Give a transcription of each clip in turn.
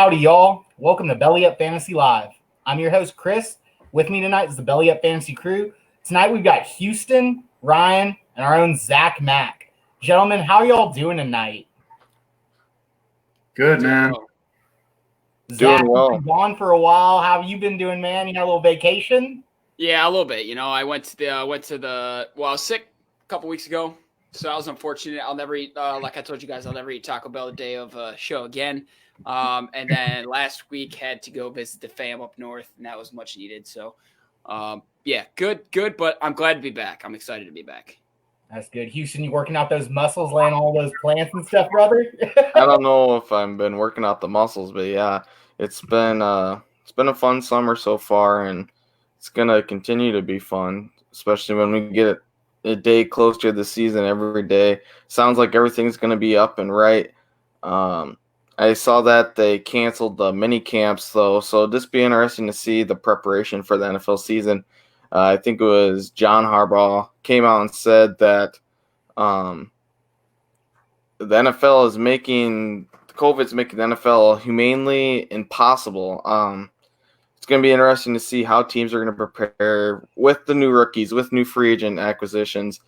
Howdy, y'all. Welcome to Belly Up Fantasy Live. I'm your host, Chris. With me tonight is the Belly Up Fantasy crew. Tonight we've got Houston, Ryan, and our own Zach Mack. Gentlemen, how are y'all doing tonight? Good, man. Zach, Doing well. you've been gone for a while. How have you been doing, man? You got a little vacation? Yeah, a little bit. You know, I went to the I was sick a couple weeks ago, so I was unfortunate. I'll never eat, like I told you guys, I'll never eat Taco Bell the day of a show again. And then last week had to go visit the fam up north, and that was much needed. So, yeah, good, but I'm glad to be back. I'm excited to be back. That's good. Houston, you working out those muscles, laying all those plants and stuff, brother? I don't know if I've been working out the muscles, but yeah, it's been a fun summer so far, and it's gonna continue to be fun, especially when we get a day closer to the season every day. Sounds like everything's gonna be up and right. I saw that they canceled the mini camps though, so just be interesting to see the preparation for the NFL season. I think it was John Harbaugh came out and said that the NFL is COVID's making the NFL humanely impossible. It's going to be interesting to see how teams are going to prepare with the new rookies, with new free agent acquisitions,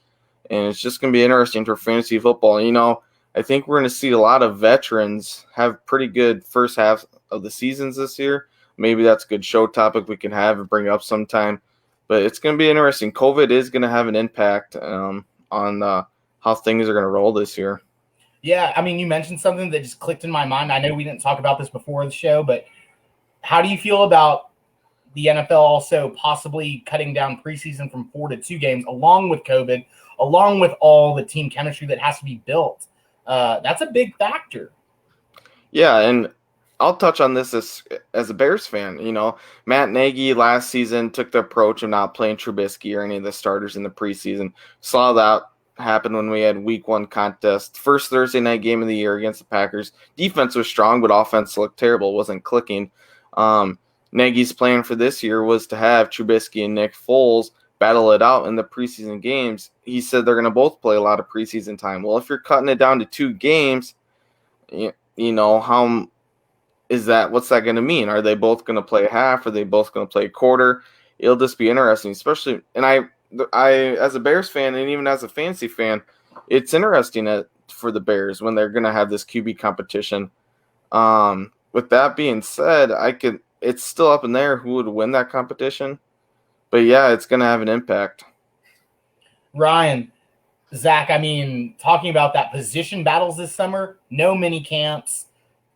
and it's just going to be interesting for fantasy football. You know, I think we're going to see a lot of veterans have pretty good first half of the seasons this year. Maybe that's a good show topic we can have and bring up sometime. But it's going to be interesting. COVID is going to have an impact on how things are going to roll this year. Yeah, I mean, you mentioned something that just clicked in my mind. I know we didn't talk about this before the show, but how do you feel about the NFL also possibly cutting down preseason from 4 to 2 games, along with COVID, along with all the team chemistry that has to be built? That's a big factor. Yeah, and I'll touch on this as a Bears fan. You know, Matt Nagy last season took the approach of not playing Trubisky or any of the starters in the preseason. Saw that happen when we had week 1 contest. First Thursday night game of the year against the Packers. Defense was strong, but offense looked terrible. It wasn't clicking. Nagy's plan for this year was to have Trubisky and Nick Foles battle it out in the preseason games. He said they're going to both play a lot of preseason time. Well, if you're cutting it down to 2 games, you know, how is that? What's that going to mean? Are they both going to play half? Are they both going to play a quarter? It'll just be interesting, especially. And I, as a Bears fan, and even as a fantasy fan, it's interesting for the Bears when they're going to have this QB competition. With that being said, it's still up in there who would win that competition. But yeah, it's going to have an impact. Ryan, Zach, I mean, talking about that position battles this summer, no mini camps,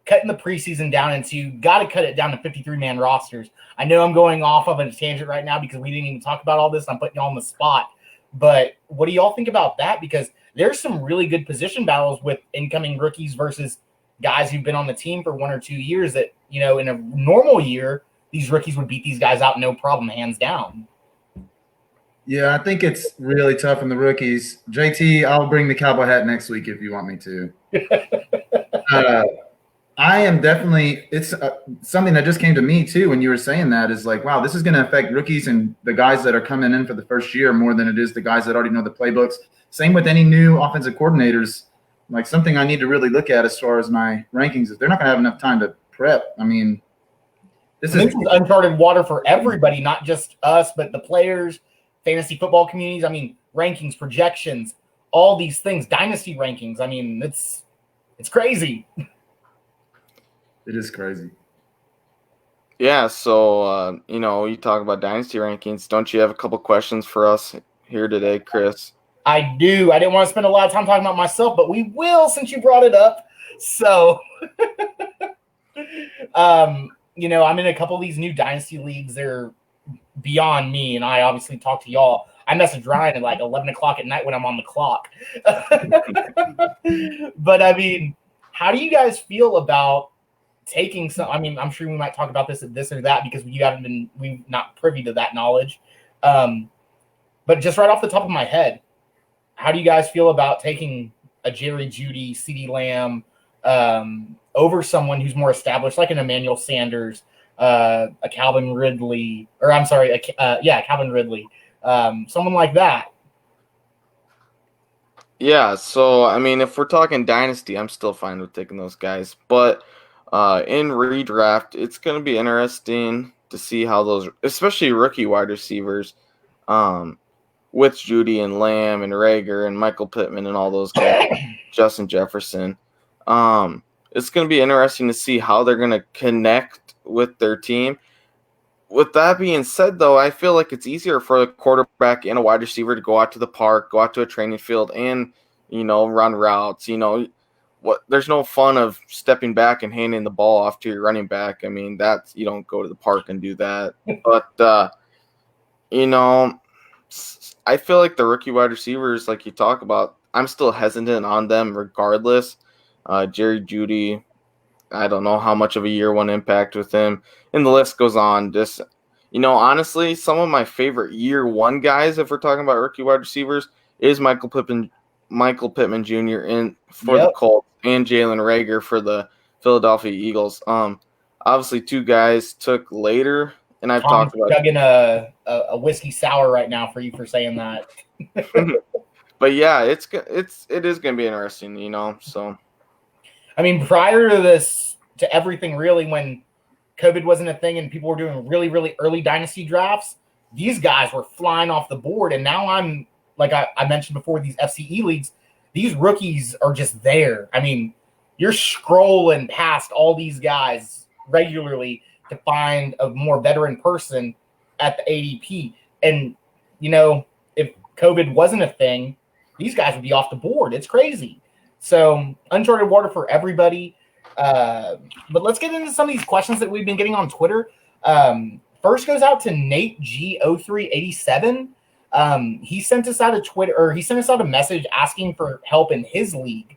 cutting the preseason down into, got to cut it down to 53-man rosters. I know I'm going off of a tangent right now because we didn't even talk about all this. I'm putting you all on the spot. But what do y'all think about that? Because there's some really good position battles with incoming rookies versus guys who've been on the team for 1 or 2 years that, you know, in a normal year, these rookies would beat these guys out no problem, hands down. Yeah, I think it's really tough on the rookies. JT, I'll bring the cowboy hat next week if you want me to. I am definitely – it's something that just came to me too when you were saying that is like, wow, this is going to affect rookies and the guys that are coming in for the first year more than it is the guys that already know the playbooks. Same with any new offensive coordinators. Like something I need to really look at as far as my rankings is they're not going to have enough time to prep. I mean, this is uncharted water for everybody, not just us, but the players, fantasy football communities. I mean, rankings, projections, all these things, dynasty rankings. I mean, it's crazy. It is crazy. Yeah, so, you know, you talk about dynasty rankings. Don't you have a couple questions for us here today, Chris? I do. I didn't want to spend a lot of time talking about myself, but we will since you brought it up. So, you know, I'm in a couple of these new dynasty leagues. They're beyond me, and I obviously talk to y'all. I message Ryan at like 11 o'clock at night when I'm on the clock. But, I mean, how do you guys feel about taking some – I mean, I'm sure we might talk about this or that because we're not privy to that knowledge. But just right off the top of my head, how do you guys feel about taking a Jerry Jeudy, CeeDee Lamb over someone who's more established, like an Emmanuel Sanders, a Calvin Ridley, or I'm sorry, Calvin Ridley, someone like that? Yeah, so, I mean, if we're talking dynasty, I'm still fine with taking those guys. But In redraft, it's going to be interesting to see how those, especially rookie wide receivers, with Judy and Lamb and Rager and Michael Pittman and all those guys, Justin Jefferson. It's going to be interesting to see how they're going to connect with their team. With that being said, though, I feel like it's easier for a quarterback and a wide receiver to go out to the park, go out to a training field, and run routes. There's no fun of stepping back and handing the ball off to your running back. I mean, that's you don't go to the park and do that. But I feel like the rookie wide receivers, like you talk about, I'm still hesitant on them regardless. Jerry Jeudy, I don't know how much of a year one impact with him, and the list goes on. Just honestly, some of my favorite year one guys, if we're talking about rookie wide receivers, is Michael Pittman Jr. for the Colts and Jalen Reagor for the Philadelphia Eagles. Obviously, two guys took later, and I've talked about chugging a whiskey sour right now for you for saying that. But yeah, it is going to be interesting, So, I mean, prior to this, to everything really, when COVID wasn't a thing and people were doing really, really early dynasty drafts, these guys were flying off the board. And now I'm, like I mentioned before, these FCE leagues, these rookies are just there. I mean, you're scrolling past all these guys regularly to find a more veteran person at the ADP. And, if COVID wasn't a thing, these guys would be off the board. It's crazy. So uncharted water for everybody. But let's get into some of these questions that we've been getting on Twitter. First goes out to Nate G0387. He sent us out a message asking for help in his league.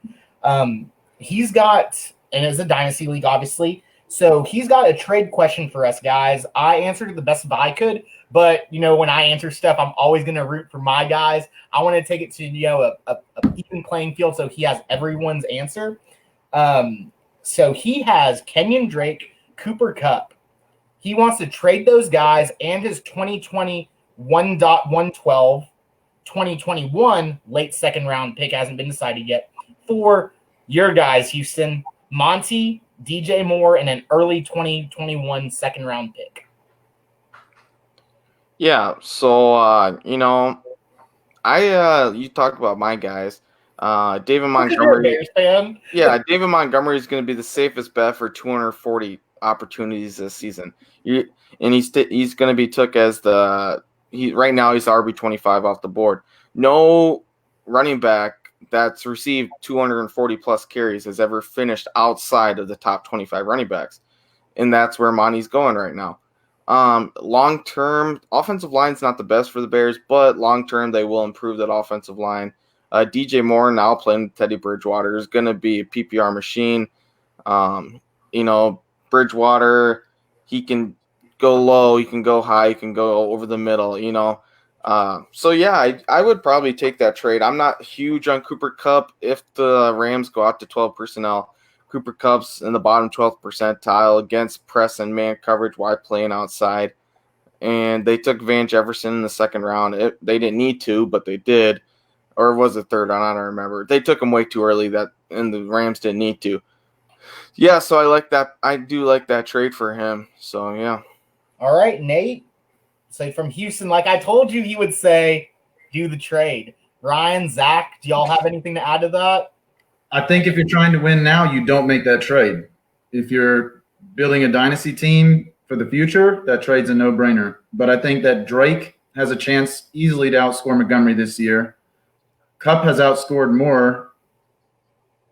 He's got, and it's a dynasty league, obviously. So he's got a trade question for us guys. I answered it the best I could, but when I answer stuff, I'm always going to root for my guys. I want to take it to a even playing field, so he has everyone's answer. So he has Kenyon Drake, Cooper Kupp. He wants to trade those guys and his 2020 1.112, 2021 late second round pick, hasn't been decided yet, for your guys, Houston, Monty, DJ Moore, and an early 2021 second round pick. Yeah, so you talk about my guys. David Montgomery. Bears fan. Yeah, David Montgomery is going to be the safest bet for 240 opportunities this season. He's going to be took as right now he's RB25 off the board. No running back that's received 240 plus carries has ever finished outside of the top 25 running backs, and that's where Monty's going right now. Long term, offensive line's not the best for the Bears, but long term they will improve that offensive line. DJ Moore, now playing with Teddy Bridgewater, is going to be a PPR machine. Bridgewater, he can go low, he can go high, he can go over the middle, So, yeah, I would probably take that trade. I'm not huge on Cooper Kupp. If the Rams go out to 12 personnel, Cooper Kupp's in the bottom 12th percentile against press and man coverage while playing outside. And they took Van Jefferson in the second round. They didn't need to, but they did. Or was it third round? I don't remember. They took him way too early, and the Rams didn't need to. Yeah, so I like that. I do like that trade for him. So, yeah. All right, Nate. So from Houston, like I told you he would say, do the trade. Ryan, Zach, do y'all have anything to add to that? I think if you're trying to win now, you don't make that trade. If you're building a dynasty team for the future, that trade's a no-brainer. But I think that Drake has a chance easily to outscore Montgomery this year. Kupp has outscored Moore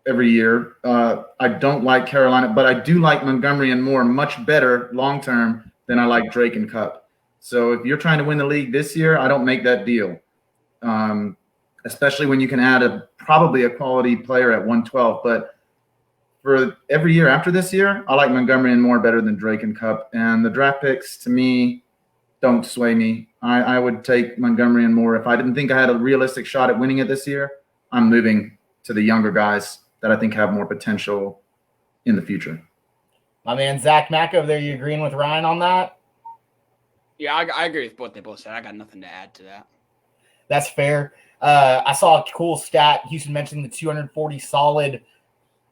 every year. I don't like Carolina, but I do like Montgomery and Moore much better long-term than I like Drake and Kupp. So if you're trying to win the league this year, I don't make that deal, especially when you can add probably a quality player at 112. But for every year after this year, I like Montgomery and Moore better than Drake and Kupp. And the draft picks, to me, don't sway me. I would take Montgomery and Moore. If I didn't think I had a realistic shot at winning it this year, I'm moving to the younger guys that I think have more potential in the future. My man Zach Mack over there, you agreeing with Ryan on that? Yeah, I agree with what they both said. I got nothing to add to that. That's fair. I saw a cool stat. Houston mentioned the 240 solid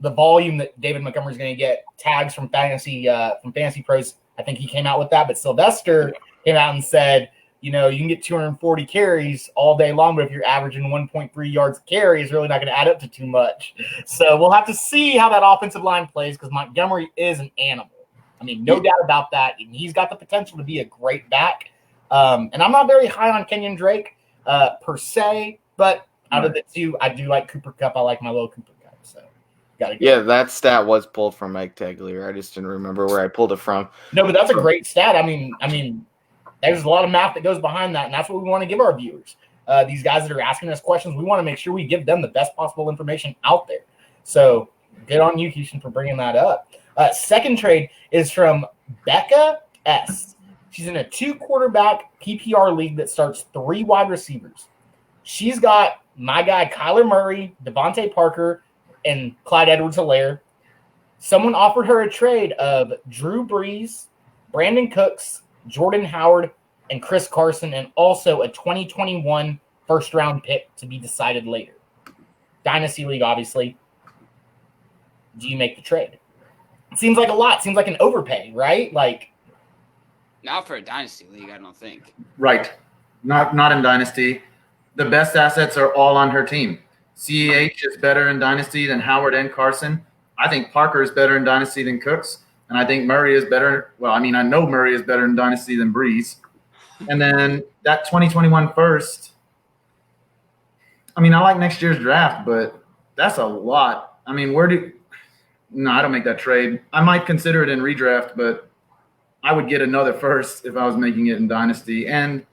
the volume that David Montgomery's going to get tags from Fantasy Pros. I think he came out with that, but Sylvester came out and said, you can get 240 carries all day long, but if you're averaging 1.3 yards a carry, it's really not going to add up to too much. So we'll have to see how that offensive line plays because Montgomery is an animal. I mean, no doubt about that. And he's got the potential to be a great back. And I'm not very high on Kenyon Drake per se, but out of the two, I do like Cooper Kupp. I like my little Cooper Kupp. So yeah, that stat was pulled from Mike Taglier. I just didn't remember where I pulled it from. No, but that's a great stat. I mean, there's a lot of math that goes behind that, and that's what we want to give our viewers. These guys that are asking us questions, we want to make sure we give them the best possible information out there. So good on you, Houston, for bringing that up. Second trade is from Becca S. She's in a 2-quarterback PPR league that starts 3 wide receivers. She's got my guy Kyler Murray, Devontae Parker, and Clyde Edwards-Helaire. Someone offered her a trade of Drew Brees, Brandon Cooks, Jordan Howard, and Chris Carson, and also a 2021 first-round pick to be decided later. Dynasty League, obviously. Do you make the trade? It seems like a lot. It seems like an overpay, right? Like, not for a Dynasty League, I don't think. Right. Not in Dynasty. The best assets are all on her team. CEH is better in Dynasty than Howard and Carson. I think Parker is better in Dynasty than Cooks. And I think Murray is better. Well, I know Murray is better in Dynasty than Breeze. And then that 2021 first, I like next year's draft, but that's a lot. No, I don't make that trade. I might consider it in redraft, but I would get another first if I was making it in Dynasty. And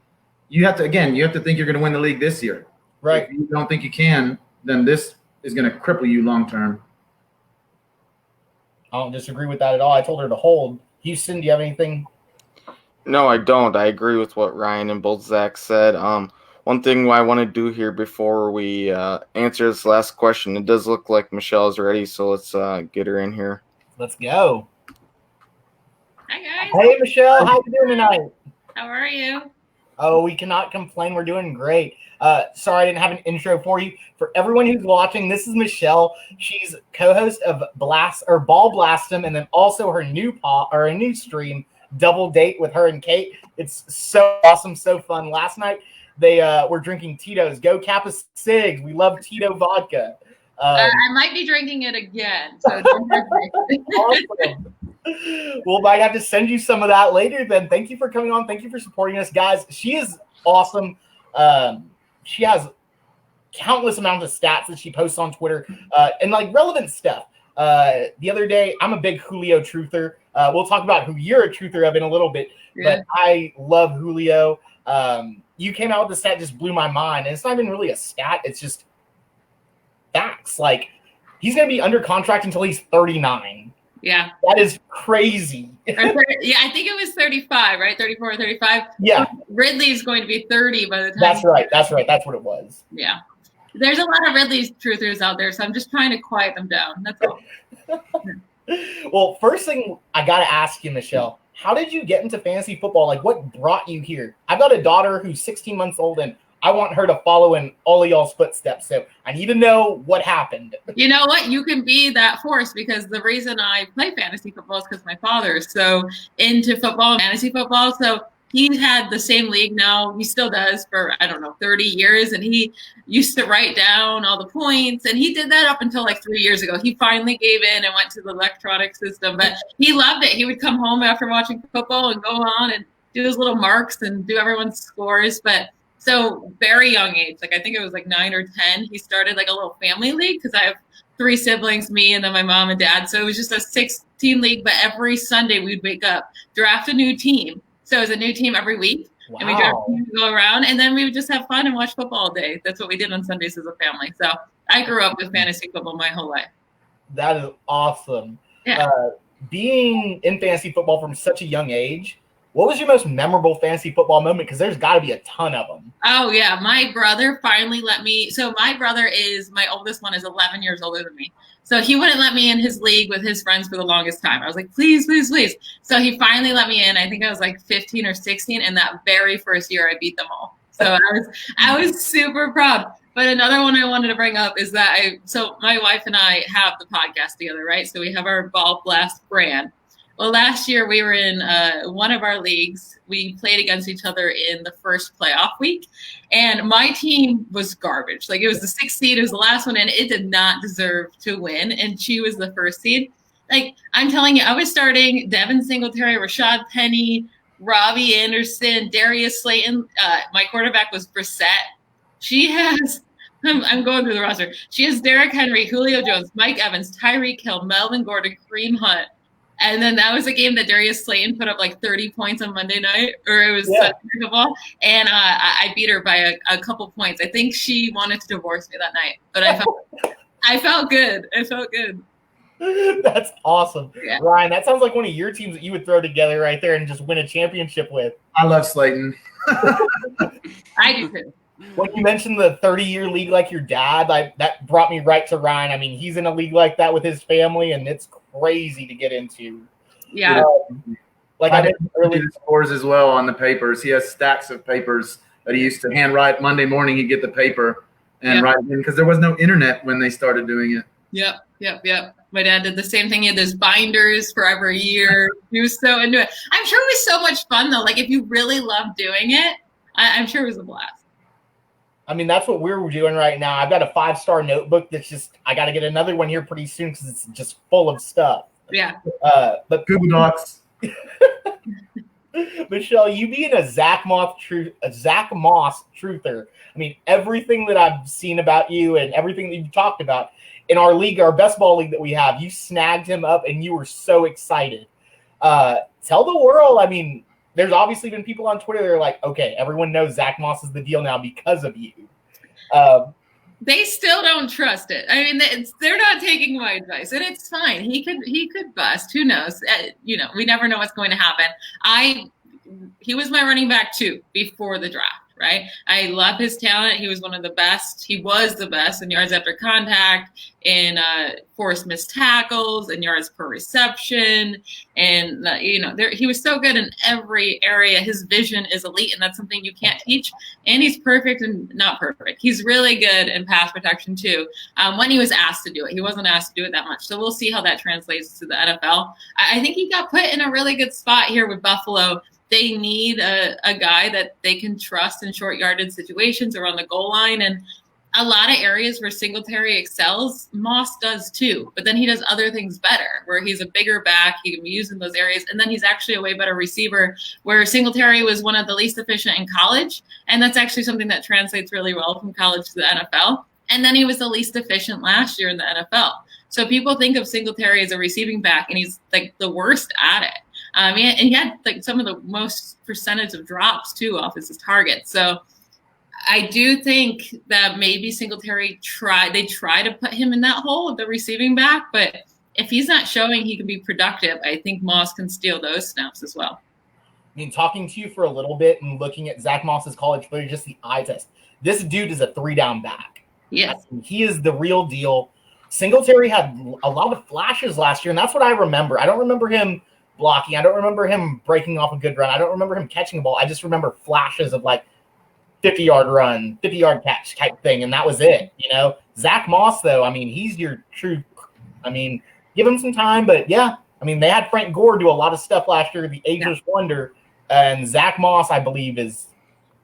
you have to think you're going to win the league this year. Right. If you don't think you can, then this is going to cripple you long term. I don't disagree with that at all. I told her to hold. Houston, do you have anything? No, I don't. I agree with what Ryan and both Zach said. One thing I want to do here before we answer this last question, it does look like Michelle is ready, so let's get her in here. Let's go. Hi, guys. Hey, Michelle. How you doing tonight? How are you? Oh, we cannot complain. We're doing great. Sorry I didn't have an intro for you. For everyone who's watching, this is Michelle. She's co-host of Ball Blastem, and then also her new stream, Double Date with her and Kate. It's so awesome, so fun. Last night they were drinking Tito's. Go Kappa Sigs. We love Tito vodka. I might be drinking it again. So don't awesome. We'll might have to send you some of that later then. Thank you for coming on. Thank you for supporting us, guys. She is awesome. She has countless amounts of stats that she posts on Twitter and relevant stuff. The other day, I'm a big Julio truther. We'll talk about who you're a truther of in a little bit, but I love Julio. You came out with the stat, just blew my mind. And it's not even really a stat. It's just facts. He's going to be under contract until he's 39. Yeah. That is crazy. Yeah, I think it was 35, right? 34 or 35. Yeah. Ridley's going to be 30 by the time. That's right. That's what it was. Yeah. There's a lot of Ridley's truthers out there, so I'm just trying to quiet them down. That's all. Well, first thing I got to ask you, Michelle, how did you get into fantasy football? What brought you here? I've got a daughter who's 16 months old, and I want her to follow in all of y'all's footsteps. So I need to know what happened. You know what? You can be that force because the reason I play fantasy football is because my father is so into football, fantasy football. So he had the same league now. He still does for, 30 years. And he used to write down all the points. And he did that up until 3 years ago. He finally gave in and went to the electronic system. But he loved it. He would come home after watching football and go on and do his little marks and do everyone's scores. But so very young age, I think it was 9 or 10, he started a little family league because I have 3 siblings, me and then my mom and dad. So it was just a 6-team league, but every Sunday we'd wake up, draft a new team. So it was a new team every week. Wow. And we draft go around and then we would just have fun and watch football all day. That's what we did on Sundays as a family. So I grew up with fantasy football my whole life. That is awesome. Yeah. Being in fantasy football from such a young age, what was your most memorable fantasy football moment? Because there's got to be a ton of them. Oh, yeah. My brother finally let me. So my brother my oldest one is 11 years older than me. So he wouldn't let me in his league with his friends for the longest time. I was like, please, please, please. So he finally let me in. I think I was 15 or 16. And that very first year I beat them all. So I was super proud. But another one I wanted to bring up is that so my wife and I have the podcast together, right? So we have our Ball Blast brand. Well, last year we were in one of our leagues. We played against each other in the first playoff week, and my team was garbage. Like, it was the 6th seed, it was the last one, and it did not deserve to win. And she was the 1st seed. Like, I'm telling you, I was starting Devin Singletary, Rashad Penny, Robbie Anderson, Darius Slayton. My quarterback was Brissett. She has. I'm going through the roster. She has Derrick Henry, Julio Jones, Mike Evans, Tyreek Hill, Melvin Gordon, Kareem Hunt. And then that was a game that Darius Slayton put up like 30 points on Monday night, or it was Sunday football. And I beat her by a couple points. I think she wanted to divorce me that night, but I felt good. I felt good. That's awesome. Yeah. Ryan, that sounds like one of your teams that you would throw together right there and just win a championship with. I love Slayton. I do too. When you mentioned the 30-year league like your dad, that brought me right to Ryan. I mean, he's in a league like that with his family, and it's crazy to get into. Yeah. Like I mentioned earlier, he scores as well on the papers. He has stacks of papers that he used to handwrite. Monday morning, he'd get the paper and write it in, because there was no internet when they started doing it. Yep. My dad did the same thing. He had those binders for every year. He was so into it. I'm sure it was so much fun, though. Like, if you really love doing it, I'm sure it was a blast. I mean, that's what we're doing right now. I've got a 5-star notebook that's just, I got to get another one here pretty soon because it's just full of stuff. Yeah. But Google Docs. Michelle, you being a Zach Moss truther. I mean, everything that I've seen about you and everything that you've talked about in our league, our best ball league that we have, you snagged him up and you were so excited. Tell the world, I mean, there's obviously been people on Twitter that are like, okay, everyone knows Zach Moss is the deal now because of you. They still don't trust it. I mean, they're not taking my advice, and it's fine. He could bust. Who knows? We never know what's going to happen. He was my running back too before the draft, right? I love his talent. He was one of the best. He was the best in yards after contact, in forced missed tackles, and yards per reception. And, he was so good in every area. His vision is elite, and that's something you can't teach. And he's perfect and not perfect. He's really good in pass protection too. When he was asked to do it, he wasn't asked to do it that much. So we'll see how that translates to the NFL. I think he got put in a really good spot here with Buffalo. They need a guy that they can trust in short yardage situations or on the goal line. And a lot of areas where Singletary excels, Moss does too. But then he does other things better, where he's a bigger back. He can be used in those areas. And then he's actually a way better receiver, where Singletary was one of the least efficient in college. And that's actually something that translates really well from college to the NFL. And then he was the least efficient last year in the NFL. So people think of Singletary as a receiving back, and he's like the worst at it. And he had like some of the most percentage of drops too off his target. So I do think that maybe Singletary try to put him in that hole with the receiving back, but if he's not showing he can be productive, I think Moss can steal those snaps as well. I mean, talking to you for a little bit and looking at Zach Moss's college footage, just the eye test. This dude is a 3-down back. Yes. I mean, he is the real deal. Singletary had a lot of flashes last year, and that's what I remember. I don't remember him blocking. I don't remember him breaking off a good run. I don't remember him catching a ball. I just remember flashes of like 50-yard run, 50-yard catch type thing, and that was it. Zach Moss, though, I mean, he's your true. I mean, give him some time, but yeah, I mean, they had Frank Gore do a lot of stuff last year, the ageless wonder, and Zach Moss, I believe, is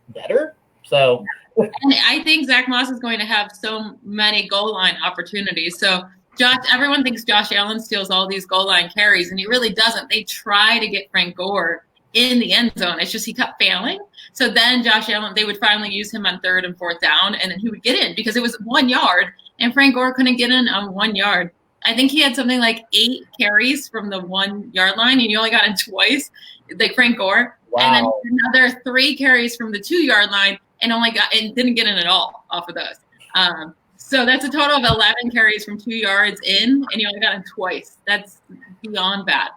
better. So, and I think Zach Moss is going to have so many goal line opportunities. So everyone thinks Josh Allen steals all these goal line carries, and he really doesn't. They try to get Frank Gore in the end zone. It's just he kept failing. So then Josh Allen, they would finally use him on 3rd and 4th down, and then he would get in because it was 1 yard, and Frank Gore couldn't get in on 1 yard. I think he had something like 8 carries from the 1 yard line, and he only got in twice, like Frank Gore. Wow. And then another 3 carries from the 2 yard line, and didn't get in at all off of those. So that's a total of 11 carries from 2 yards in, and he only got in twice. That's beyond bad.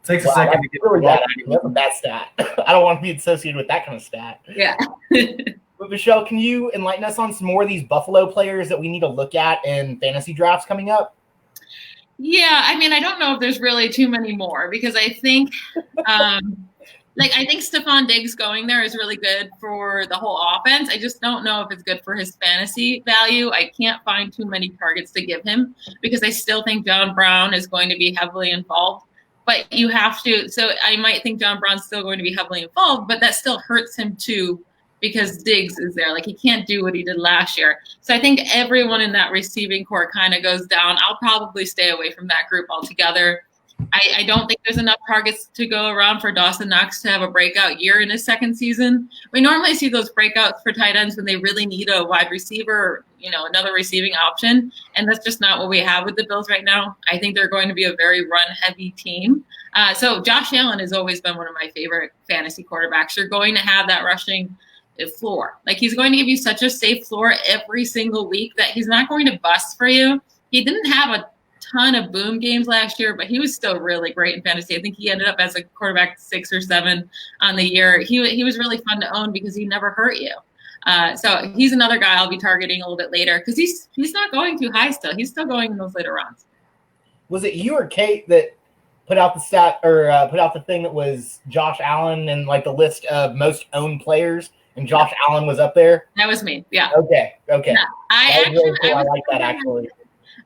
It takes a second to get really bad. That's a bad stat. I don't want to be associated with that kind of stat. Yeah. But Michelle, can you enlighten us on some more of these Buffalo players that we need to look at in fantasy drafts coming up? Yeah, I mean, I don't know if there's really too many more, because I think Like, I think Stephon Diggs going there is really good for the whole offense. I just don't know if it's good for his fantasy value. I can't find too many targets to give him because I still think John Brown is going to be heavily involved. But you have to – so I might think John Brown's still going to be heavily involved, but that still hurts him too because Diggs is there. Like, he can't do what he did last year. So I think everyone in that receiving core kind of goes down. I'll probably stay away from that group altogether. I don't think there's enough targets to go around for Dawson Knox to have a breakout year in his second season. We normally see those breakouts for tight ends when they really need a wide receiver or, another receiving option. And that's just not what we have with the Bills right now. I think they're going to be a very run-heavy team. So Josh Allen has always been one of my favorite fantasy quarterbacks. You're going to have that rushing floor. Like, he's going to give you such a safe floor every single week that he's not going to bust for you. He didn't have a ton of boom games last year, but he was still really great in fantasy. I think he ended up as a quarterback 6 or 7 on the year. He was really fun to own because he never hurt you. So he's another guy I'll be targeting a little bit later because he's not going too high still. He's still going in those later rounds. Was it you or Kate that put out the stat or put out the thing that was Josh Allen and like the list of most owned players, and Josh Allen was up there? That was me. Yeah. Okay. Yeah. I like that actually.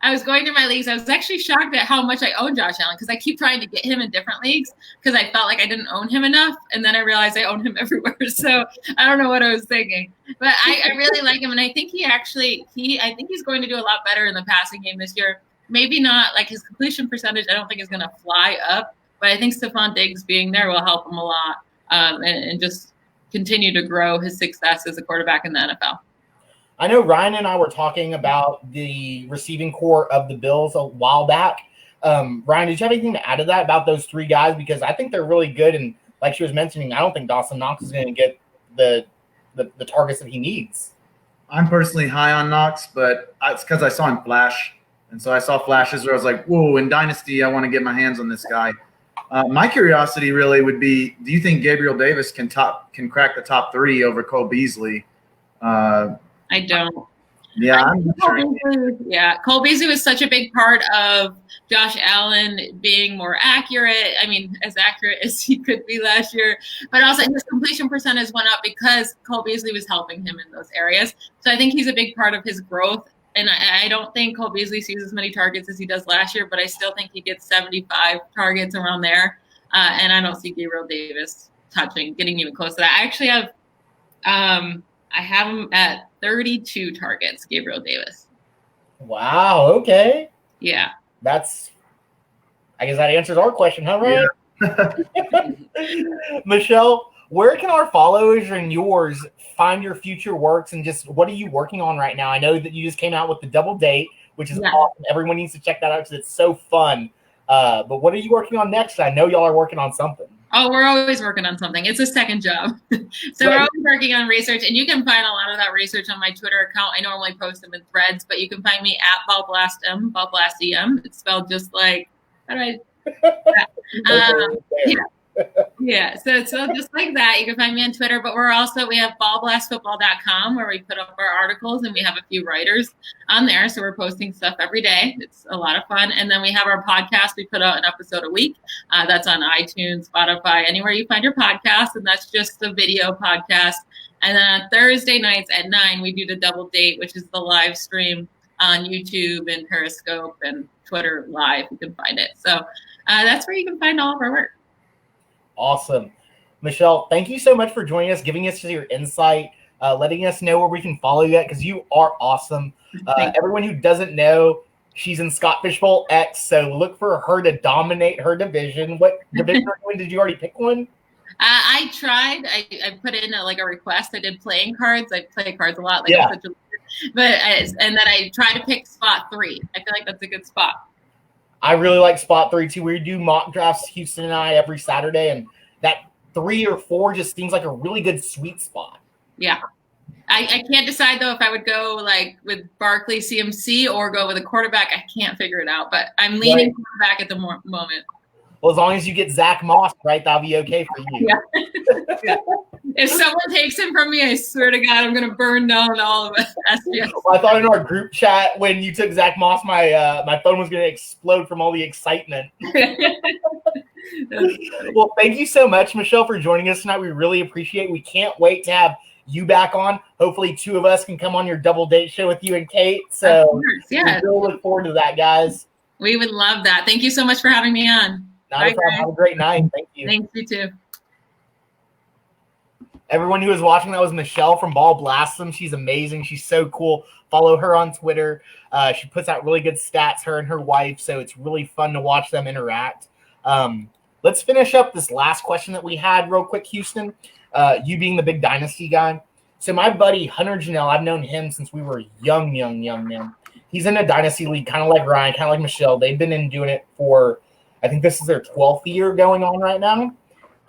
I was going to my leagues. I was actually shocked at how much I own Josh Allen because I keep trying to get him in different leagues because I felt like I didn't own him enough. And then I realized I own him everywhere. So I don't know what I was thinking. But I really like him. And I think I think he's going to do a lot better in the passing game this year. Maybe not like his completion percentage. I don't think is going to fly up. But I think Stephon Diggs being there will help him a lot and just continue to grow his success as a quarterback in the NFL. I know Ryan and I were talking about the receiving core of the Bills a while back. Ryan, did you have anything to add to that about those 3 guys? Because I think they're really good. And like she was mentioning, I don't think Dawson Knox is going to get the targets that he needs. I'm personally high on Knox, but it's because I saw him flash. And so I saw flashes where I was like, whoa, in Dynasty, I want to get my hands on this guy. My curiosity really would be, do you think Gabriel Davis can crack the top 3 over Cole Beasley? I don't. Yeah, Cole Beasley was such a big part of Josh Allen being more accurate. I mean, as accurate as he could be last year, but also his completion percentage went up because Cole Beasley was helping him in those areas. So I think he's a big part of his growth. And I don't think Cole Beasley sees as many targets as he does last year, but I still think he gets 75 targets around there. And I don't see Gabriel Davis getting even close to that. I actually have I have him at 32 targets, Gabriel Davis. Wow. Okay. Yeah. I guess that answers our question, huh, Ryan? Yeah. Michelle, where can our followers and yours find your future works and just what are you working on right now? I know that you just came out with the double date, which is awesome. Everyone needs to check that out because it's so fun. But what are you working on next? I know y'all are working on something. Oh, we're always working on something. It's a second job. So we're always working on research, and you can find a lot of that research on my Twitter account. I normally post them in threads, but you can find me at BallBlastM, BallBlastEM. It's spelled just like, how do I? Yeah, so it's just like that. You can find me on Twitter, but we have ballblastfootball.com where we put up our articles, and we have a few writers on there. So we're posting stuff every day. It's a lot of fun. And then we have our podcast. We put out an episode a week. That's on iTunes, Spotify, anywhere you find your podcast. And that's just a video podcast. And then on Thursday nights at 9, we do the double date, which is the live stream on YouTube and Periscope and Twitter Live. You can find it. So that's where you can find all of our work. Awesome. Michelle, thank you so much for joining us, giving us your insight, letting us know where we can follow you at because you are awesome. Everyone who doesn't know, she's in Scott Fishbowl X, so look for her to dominate her division. What division did you already pick one? I tried. I put in a request. I did playing cards. I play cards a lot. And then I tried to pick spot 3. I feel like that's a good spot. I really like spot 3 too. We do mock drafts, Houston and I, every Saturday, and that 3 or 4 just seems like a really good sweet spot. Yeah. I can't decide though if I would go with Barkley CMC or go with a quarterback. I can't figure it out, but I'm leaning quarterback at the moment. Well, as long as you get Zach Moss, right, that'll be okay for you. Yeah. If someone takes him from me, I swear to God, I'm going to burn down all of it. Well, I thought in our group chat when you took Zach Moss, my phone was going to explode from all the excitement. Well, thank you so much, Michelle, for joining us tonight. We really appreciate it. We can't wait to have you back on. Hopefully, two of us can come on your double date show with you and Kate. So yes. we really look forward to that, guys. We would love that. Thank you so much for having me on. Not a problem. Have a great night. Thank you. Thanks, you too. Everyone who was watching, that was Michelle from Ball Blast Them. She's amazing. She's so cool. Follow her on Twitter. She puts out really good stats, her and her wife, so it's really fun to watch them interact. Let's finish up this last question that we had real quick, Houston. You being the big dynasty guy. So my buddy Hunter Janelle, I've known him since we were young. He's in a dynasty league, kind of like Ryan, kind of like Michelle. They've been in doing it for, I think this is their 12th year going on right now.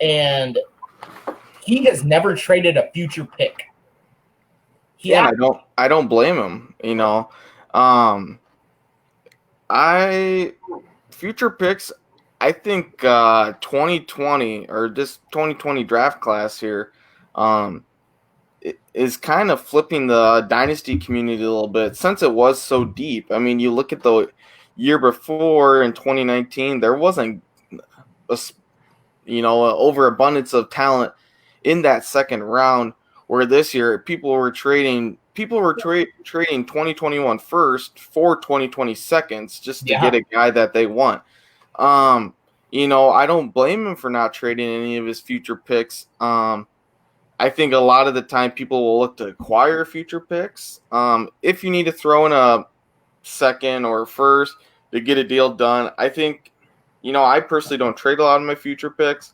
And he has never traded a future pick. I don't blame him. You know, future picks. I think 2020 or this 2020 draft class here is kind of flipping the dynasty community a little bit since it was so deep. I mean, you look at the year before in 2019, there wasn't an overabundance of talent in that second round, where this year people were trading 2021 first for 2020 seconds just to get a guy that they want. I don't blame him for not trading any of his future picks. I think a lot of the time people will look to acquire future picks. If you need to throw in a second or first to get a deal done, I think, I personally don't trade a lot of my future picks.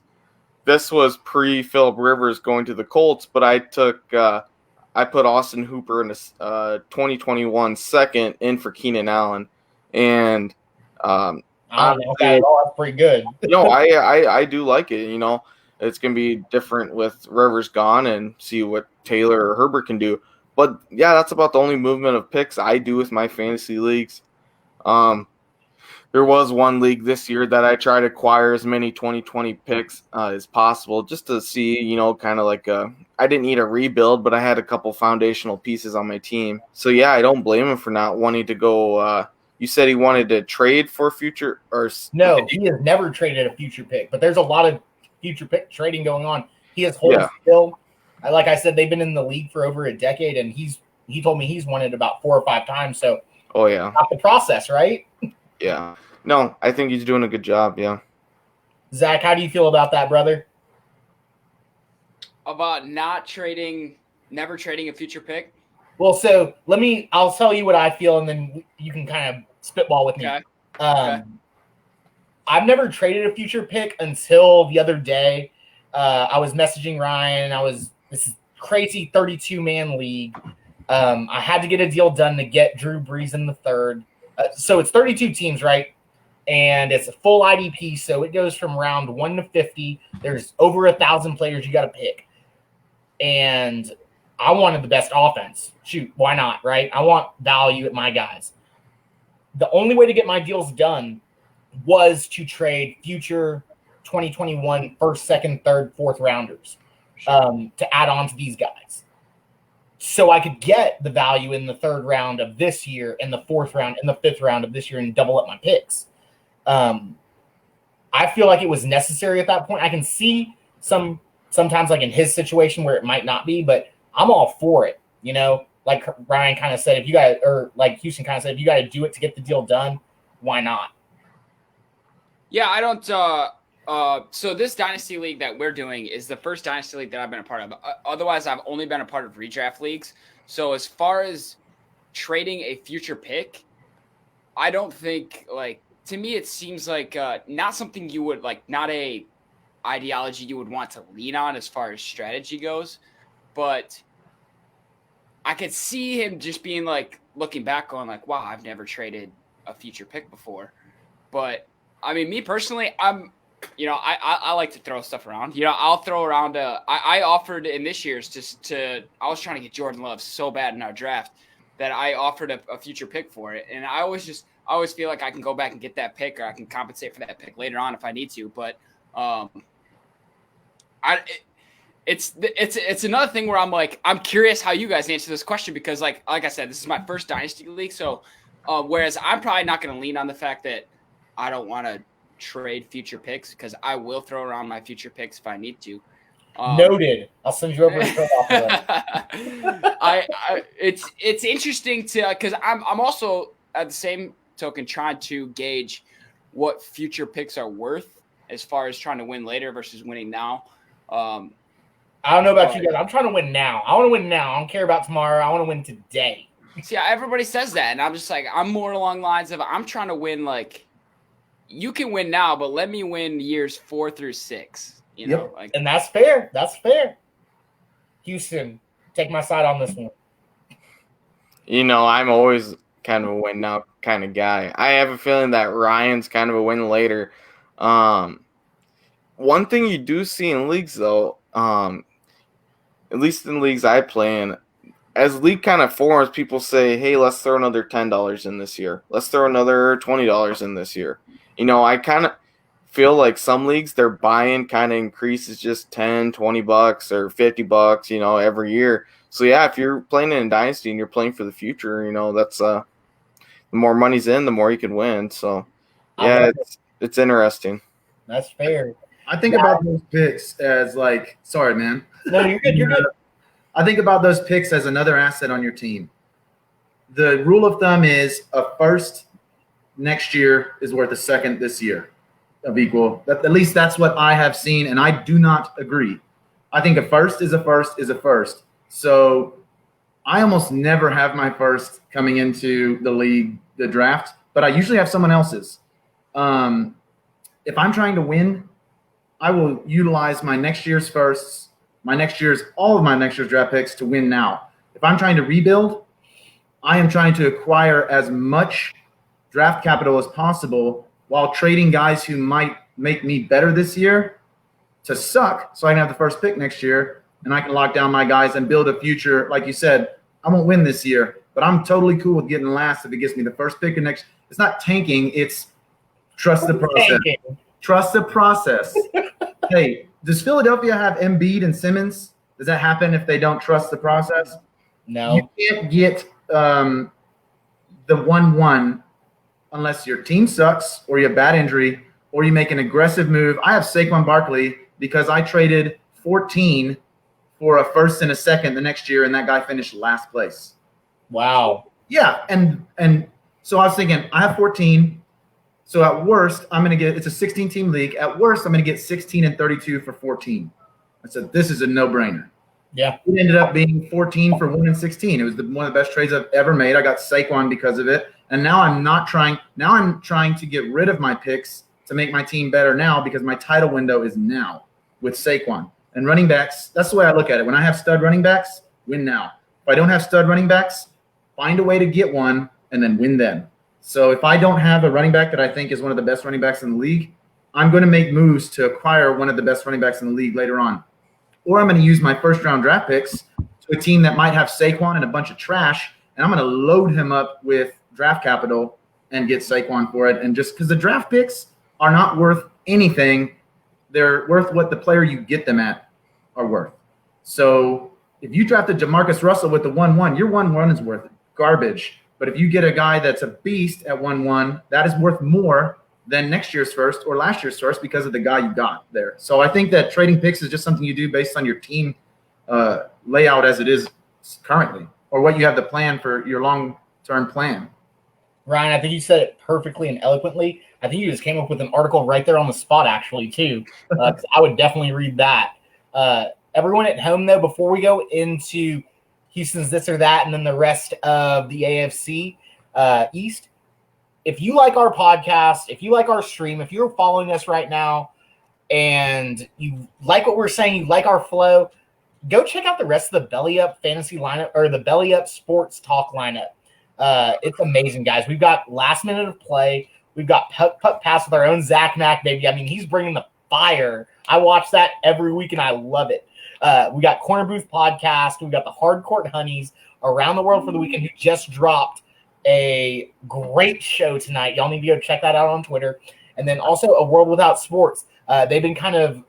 This was pre-Phillip Rivers going to the Colts, but I put Austin Hooper in a 2021 second in for Keenan Allen, and that's pretty good. I do like it. It's gonna be different with Rivers gone, and see what Taylor or Herbert can do. But yeah, that's about the only movement of picks I do with my fantasy leagues. There was one league this year that I tried to acquire as many 2020 picks as possible, just to see, kind of like I didn't need a rebuild, but I had a couple foundational pieces on my team. So yeah, I don't blame him for not wanting to go. You said he wanted to trade for future, or no? He has never traded a future pick, but there's a lot of future pick trading going on. He has hold still. Like I said, they've been in the league for over a decade, and he told me he's won it about 4 or 5 times. So not the process, right? Yeah. No, I think he's doing a good job, yeah. Zach, how do you feel about that, brother? About never trading a future pick? Well, so I'll tell you what I feel, and then you can kind of spitball with me. Okay. I've never traded a future pick until the other day. I was messaging Ryan, and this is crazy 32-man league. I had to get a deal done to get Drew Brees in the third. So it's 32 teams, right? And it's a full IDP, so it goes from round 1 to 50. There's over 1,000 players you got to pick. And I wanted the best offense. Shoot, why not, right? I want value at my guys. The only way to get my deals done was to trade future 2021 first, second, third, fourth rounders to add on to these guys. So I could get the value in the third round of this year and the fourth round and the fifth round of this year and double up my picks. I feel like it was necessary at that point. I can see sometimes like in his situation where it might not be, but I'm all for it. Like Ryan kind of said, like Houston kind of said, if you got to do it to get the deal done, why not? Yeah, I don't. So this dynasty league that we're doing is the first dynasty league that I've been a part of. Otherwise, I've only been a part of redraft leagues. So as far as trading a future pick, I don't think, to me, it seems like not something you would not a ideology you would want to lean on as far as strategy goes. But I could see him just being looking back on wow, I've never traded a future pick before. But I mean, me personally, I like to throw stuff around. I'll throw around. I offered in this year's I was trying to get Jordan Love so bad in our draft that I offered a future pick for it, and I always feel like I can go back and get that pick, or I can compensate for that pick later on if I need to. But it's another thing where I'm curious how you guys answer this question, because like I said, this is my first dynasty league, so whereas I'm probably not going to lean on the fact that I don't want to trade future picks because I will throw around my future picks if I need to. Noted. I'll send you over a trade offer. It's interesting because I'm also at the same token trying to gauge what future picks are worth as far as trying to win later versus winning now. I don't know about you guys. I'm trying to win now. I want to win now. I don't care about tomorrow. I want to win today. See, everybody says that, and I'm just like, I'm more along the lines of I'm trying to win. Like, you can win now, but let me win years 4 through 6. You know, like, and that's fair. That's fair. Houston, take my side on this one. You know, I'm always kind of a win now kind of guy. I have a feeling that Ryan's kind of a win later. One thing you do see in leagues, though, at least in leagues I play in, as league kind of forms, people say, hey, let's throw another $10 in this year. Let's throw another $20 in this year. You know, I kind of feel like some leagues, their buy-in kind of increases just $10, $20 or $50, you know, every year. So, yeah, if you're playing in a dynasty and you're playing for the future, you know, that's the more money's in, the more you can win. So, yeah, it's interesting. That's fair. I think about those picks as like, sorry, man. No, you're good. You're good. I think about those picks as another asset on your team. The rule of thumb is a first next year is worth a second this year of equal. At least that's what I have seen, and I do not agree. I think a first is a first is a first. So I almost never have my first coming into the league, the draft, but I usually have someone else's. If I'm trying to win, I will utilize my next year's firsts, all of my next year's draft picks to win now. If I'm trying to rebuild, I am trying to acquire as much draft capital as possible while trading guys who might make me better this year to suck so I can have the first pick next year and I can lock down my guys and build a future. Like you said, I won't win this year, but I'm totally cool with getting last if it gives me the first pick. And it's not tanking, it's trust the process. Trust the process. Hey, does Philadelphia have Embiid and Simmons? Does that happen if they don't trust the process? No. You can't get the 1-1 unless your team sucks or you have bad injury or you make an aggressive move. I have Saquon Barkley because I traded 14 for a first and a second the next year, and that guy finished last place. Wow. Yeah, and so I was thinking, I have 14. So at worst, I'm going to get – it's a 16-team league. At worst, I'm going to get 16 and 32 for 14. I said, this is a no-brainer. Yeah. It ended up being 14 for 1 and 16. It was one of the best trades I've ever made. I got Saquon because of it. And now I'm not trying – now I'm trying to get rid of my picks to make my team better now because my title window is now with Saquon. And running backs, that's the way I look at it. When I have stud running backs, win now. If I don't have stud running backs, find a way to get one and then win them. So if I don't have a running back that I think is one of the best running backs in the league, I'm going to make moves to acquire one of the best running backs in the league later on. Or I'm going to use my first-round draft picks to a team that might have Saquon and a bunch of trash, and I'm going to load him up with draft capital and get Saquon for it. And just because the draft picks are not worth anything, they're worth what the player you get them at are worth. So if you drafted Jamarcus Russell with the 1-1, your 1-1 is worth garbage. But if you get a guy that's a beast at 1-1, that is worth more than next year's first or last year's first because of the guy you got there. So I think that trading picks is just something you do based on your team layout as it is currently, or what you have the plan for your long-term plan. Ryan, I think you said it perfectly and eloquently. I think you just came up with an article right there on the spot, actually, too. I would definitely read that. Everyone at home, though, before we go into Houston's this or that and then the rest of the AFC East, if you like our podcast, if you like our stream, if you're following us right now and you like what we're saying, you like our flow, go check out the rest of the Belly Up Fantasy lineup or the Belly Up Sports Talk lineup. It's amazing, guys. We've got Last Minute of Play. We've got Puck Pass with our own Zach Mack, baby. I mean, he's bringing the fire. I watch that every week, and I love it. We got Corner Booth Podcast. We got the Hardcourt Honeys, Around the World for the Weekend, who just dropped a great show tonight. Y'all need to go check that out on Twitter. And then also A World Without Sports. They've been kind of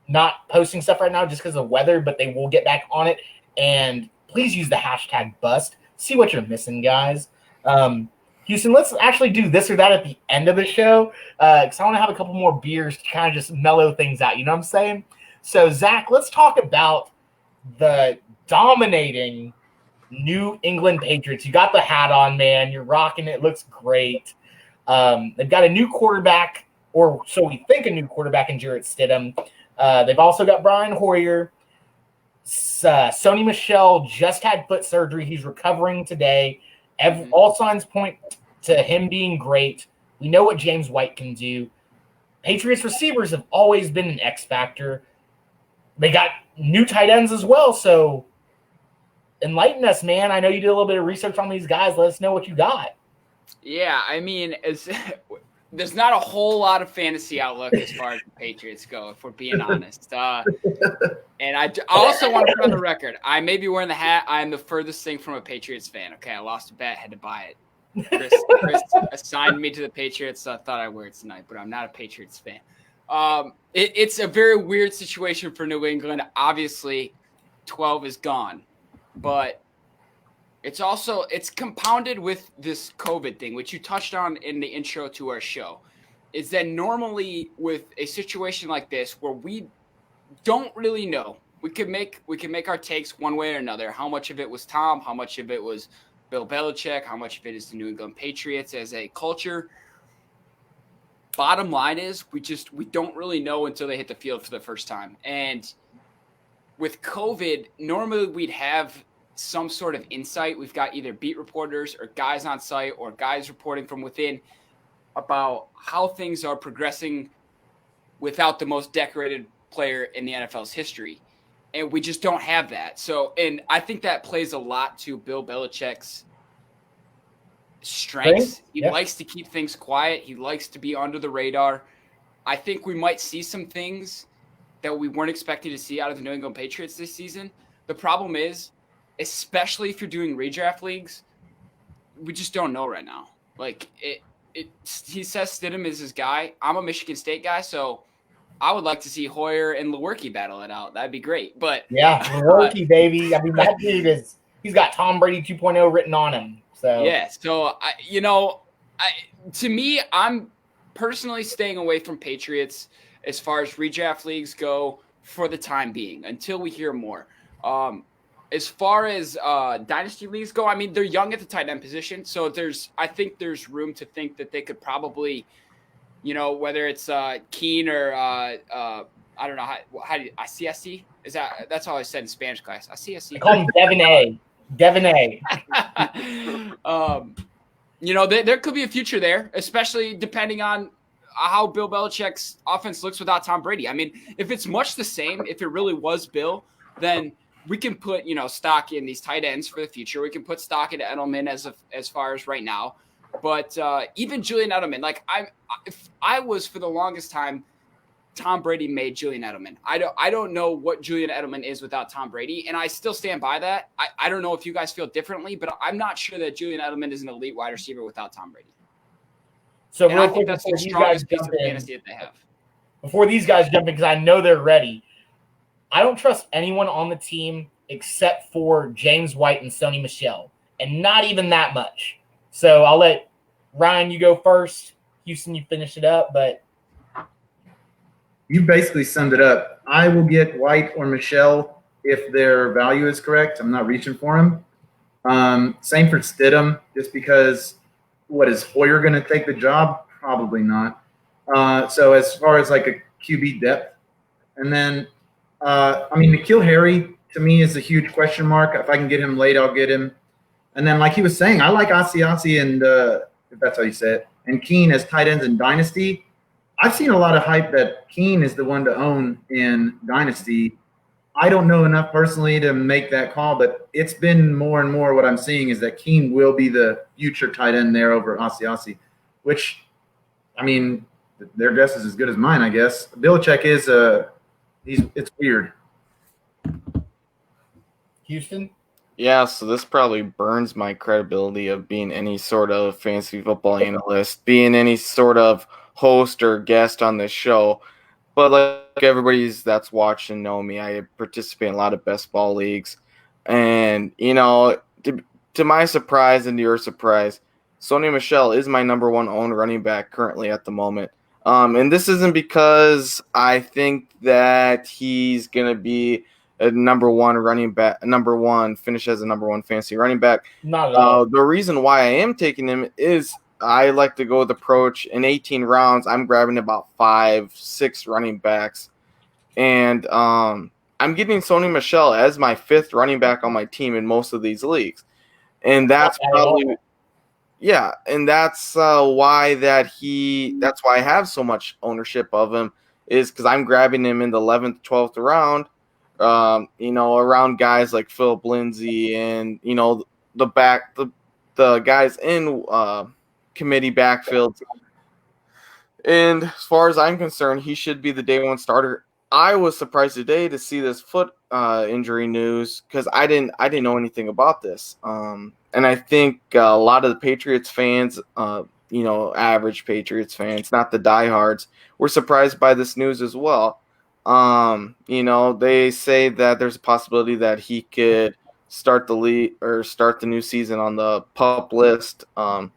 not posting stuff right now just because of weather, but they will get back on it. And please use the hashtag BUST. See what you're missing, guys. Houston, Houston, let's actually do this or that at the end of the show because I want to have a couple more beers to kind of just mellow things out. You know what I'm saying? So, Zach, let's talk about the dominating New England Patriots. You got the hat on, man. You're rocking it. Looks great. They've got a new quarterback, or so we think a new quarterback in Jarrett Stidham. They've also got Brian Hoyer. Sony Michel just had foot surgery. He's recovering today. All signs point to him being great. We know what James White can do. Patriots receivers have always been an X factor. They got new tight ends as well, so enlighten us, man. I know you did a little bit of research on these guys. Let us know what you got. Yeah, I mean, there's not a whole lot of fantasy outlook as far as the Patriots go, if we're being honest. And I also want to put on the record, I may be wearing the hat. I'm the furthest thing from a Patriots fan. Okay, I lost a bet, had to buy it. Chris assigned me to the Patriots, so I thought I'd wear it tonight, but I'm not a Patriots fan. It's a very weird situation for New England. Obviously, 12 is gone, but it's compounded with this COVID thing, which you touched on in the intro to our show, is that normally with a situation like this where we don't really know, we can make our takes one way or another. How much of it was Tom? How much of it was Bill Belichick? How much of it is the New England Patriots as a culture? Bottom line is we don't really know until they hit the field for the first time. And with COVID, normally we'd have some sort of insight. We've got either beat reporters or guys on site or guys reporting from within about how things are progressing without the most decorated player in the NFL's history. And we just don't have that. So, and I think that plays a lot to Bill Belichick's strengths. He likes to keep things quiet. He likes to be under the radar. I think we might see some things that we weren't expecting to see out of the New England Patriots this season. The problem is, especially if you're doing redraft leagues, we just don't know right now. Like he says Stidham is his guy. I'm a Michigan State guy, so I would like to see Hoyer and Lewerke battle it out. That'd be great. But yeah, Lewerke, baby. I mean, that dude he's got Tom Brady 2.0 written on him. So yeah. So to me, I'm personally staying away from Patriots as far as redraft leagues go for the time being until we hear more. As far as dynasty leagues go, I mean, they're young at the tight end position, so I think there's room to think that they could probably, whether it's Keen or I don't know how do you ICSC is that's all I said in Spanish class. ICSC. Call him Devin A. There could be a future there, especially depending on how Bill Belichick's offense looks without Tom Brady. I mean, if it's much the same, if it really was Bill, then we can put, stock in these tight ends for the future. We can put stock into Edelman as far as right now. But even Julian Edelman, if I was for the longest time, Tom Brady made Julian Edelman. I don't know what Julian Edelman is without Tom Brady, and I still stand by that. I don't know if you guys feel differently, but I'm not sure that Julian Edelman is an elite wide receiver without Tom Brady. So and real I quick, think that's the strongest piece of fantasy that they have. Before these guys jump in, because I know they're ready, I don't trust anyone on the team except for James White and Sony Michel, and not even that much. So I'll let Ryan, you go first. Houston, you finish it up, but you basically summed it up. I will get White or Michel if their value is correct. I'm not reaching for him. Same for Stidham, just because what is Hoyer going to take the job? Probably not. So as far as like a QB depth, and then N'Keal Harry to me is a huge question mark. If I can get him late, I'll get him. And then like he was saying, I like Asiasi and if that's how you say it, and Keen as tight ends in Dynasty. I've seen a lot of hype that Keen is the one to own in Dynasty. I don't know enough personally to make that call, but it's been more and more what I'm seeing is that Keen will be the future tight end there over Asiasi, which, I mean, their guess is as good as mine, I guess. Belichick is it's weird. Houston? Yeah, so this probably burns my credibility of being any sort of fantasy football analyst, being any sort of host or guest on this show. But like everybody's that's watched and know me, I participate in a lot of best ball leagues. And, to my surprise and to your surprise, Sony Michel is my number one owned running back currently at the moment. And this isn't because I think that he's going to be a number one running back, finish as a number one fantasy running back. Not at all. The reason why I am taking him is I like to go with the approach in 18 rounds. I'm grabbing about 5-6 running backs. And I'm getting Sony Michel as my 5th running back on my team in most of these leagues. And that's probably – yeah, and that's why that's why I have so much ownership of him, is because I'm grabbing him in the 11th, 12th round, around guys like Philip Lindsay and, the guys in committee backfields. And as far as I'm concerned, he should be the day one starter. I was surprised today to see this foot injury news because I didn't know anything about this. And I think a lot of the Patriots fans, average Patriots fans, not the diehards, were surprised by this news as well. They say that there's a possibility that he could start the league or start the new season on the PUP list. So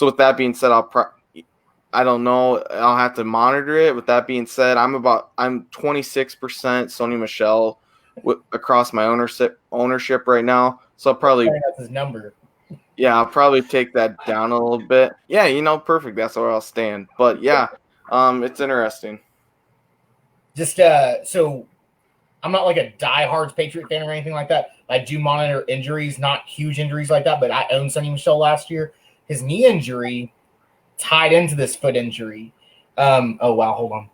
with that being said, I don't know. I'll have to monitor it. With that being said, I'm 26% Sony Michel across my ownership right now. So I'll probably that's his number. Yeah, I'll probably take that down a little bit. Yeah, perfect. That's where I'll stand. But yeah, it's interesting. Just so I'm not like a diehard Patriot fan or anything like that. I do monitor injuries, not huge injuries like that, but I owned Sonny Michel last year. His knee injury tied into this foot injury. Oh wow, hold on.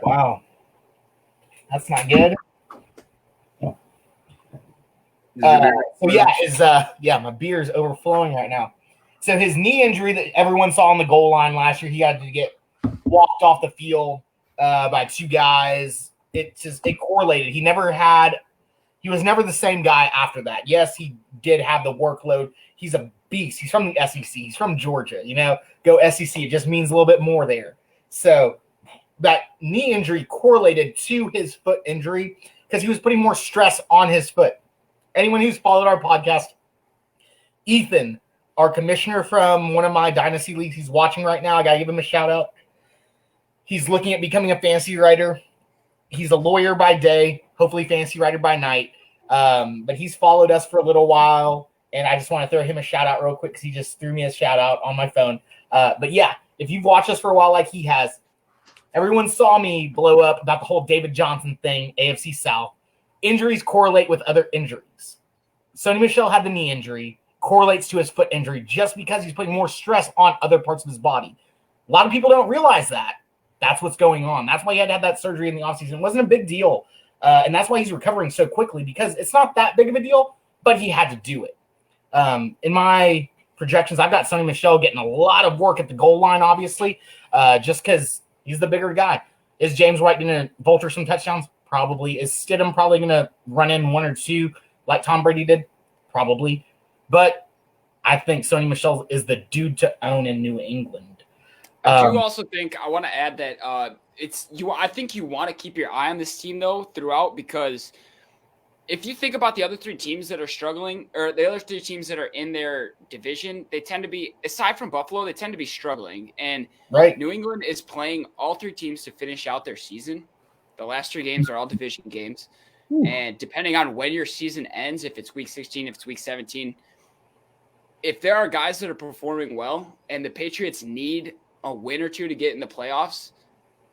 Wow. That's not good. My beer is overflowing right now. So his knee injury that everyone saw on the goal line last year, he had to get walked off the field by 2 guys. It correlated. He was never the same guy after that. Yes, he did have the workload. He's a beast. He's from the SEC. He's from Georgia. Go SEC. It just means a little bit more there. So that knee injury correlated to his foot injury because he was putting more stress on his foot. Anyone who's followed our podcast, Ethan, our commissioner from one of my dynasty leagues, he's watching right now. I got to give him a shout out. He's looking at becoming a fantasy writer. He's a lawyer by day, hopefully fantasy writer by night. But he's followed us for a little while, and I just want to throw him a shout out real quick because he just threw me a shout out on my phone. But yeah, if you've watched us for a while like he has, everyone saw me blow up about the whole David Johnson thing, AFC South. Injuries correlate with other injuries. Sony Michel had the knee injury, correlates to his foot injury just because he's putting more stress on other parts of his body. A lot of people don't realize that. That's what's going on. That's why he had to have that surgery in the offseason. It wasn't a big deal. And that's why he's recovering so quickly because it's not that big of a deal, but he had to do it. In my projections, I've got Sony Michel getting a lot of work at the goal line, obviously, just because he's the bigger guy. Is James White going to vulture some touchdowns? Probably. Is Stidham probably going to run in 1 or 2 like Tom Brady did? Probably. But I think Sony Michel is the dude to own in New England. I do also think I want to add that I think you want to keep your eye on this team though throughout, because if you think about the other 3 teams that are struggling, or the other 3 teams that are in their division, they tend to be, aside from Buffalo, they tend to be struggling. And New England is playing all 3 teams to finish out their season. The last 3 games are all division games. Ooh. And depending on when your season ends, if it's week 16, if it's week 17, if there are guys that are performing well and the Patriots need a win or 2 to get in the playoffs,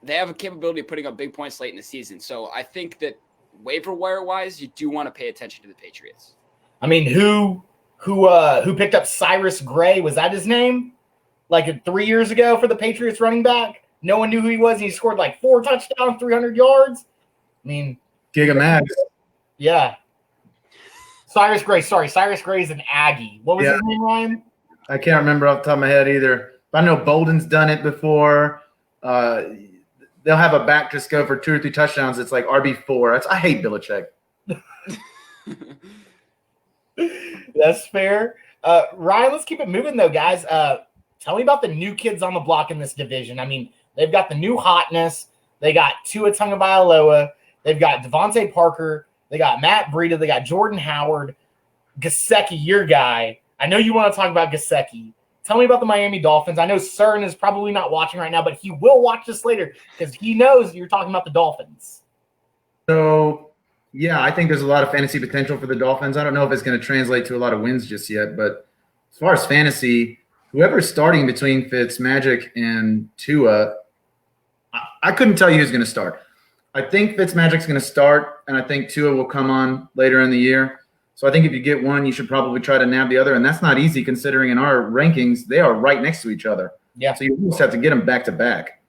they have a capability of putting up big points late in the season. So I think that waiver wire wise, you do want to pay attention to the Patriots. I mean, who picked up Cyrus Gray? Was that his name? Like 3 years ago for the Patriots running back? No one knew who he was. And he scored like 4 touchdowns, 300 yards. I mean, Giga Max. Yeah. Cyrus Gray. Sorry, Cyrus Gray is an Aggie. What was his name, Ryan? I can't remember off the top of my head either. But I know Bolden's done it before. They'll have a back just go for 2 or 3 touchdowns. It's like RB4. I hate Belichick. That's fair. Ryan, let's keep it moving though, guys. Tell me about the new kids on the block in this division. I mean, they've got the new hotness. They got Tua Tagovailoa. They've got Devontae Parker. They got Matt Breida. They got Jordan Howard. Gesicki, your guy. I know you want to talk about Gesicki. Tell me about the Miami Dolphins. I know CERN is probably not watching right now, but he will watch this later because he knows you're talking about the Dolphins. So, yeah, I think there's a lot of fantasy potential for the Dolphins. I don't know if it's going to translate to a lot of wins just yet, but as far as fantasy, whoever's starting between Fitzmagic and Tua, I couldn't tell you who's going to start. I think Fitzmagic's going to start, and I think Tua will come on later in the year. So I think if you get one, you should probably try to nab the other, and that's not easy considering in our rankings they are right next to each other. Yeah. So you almost have to get them back to back.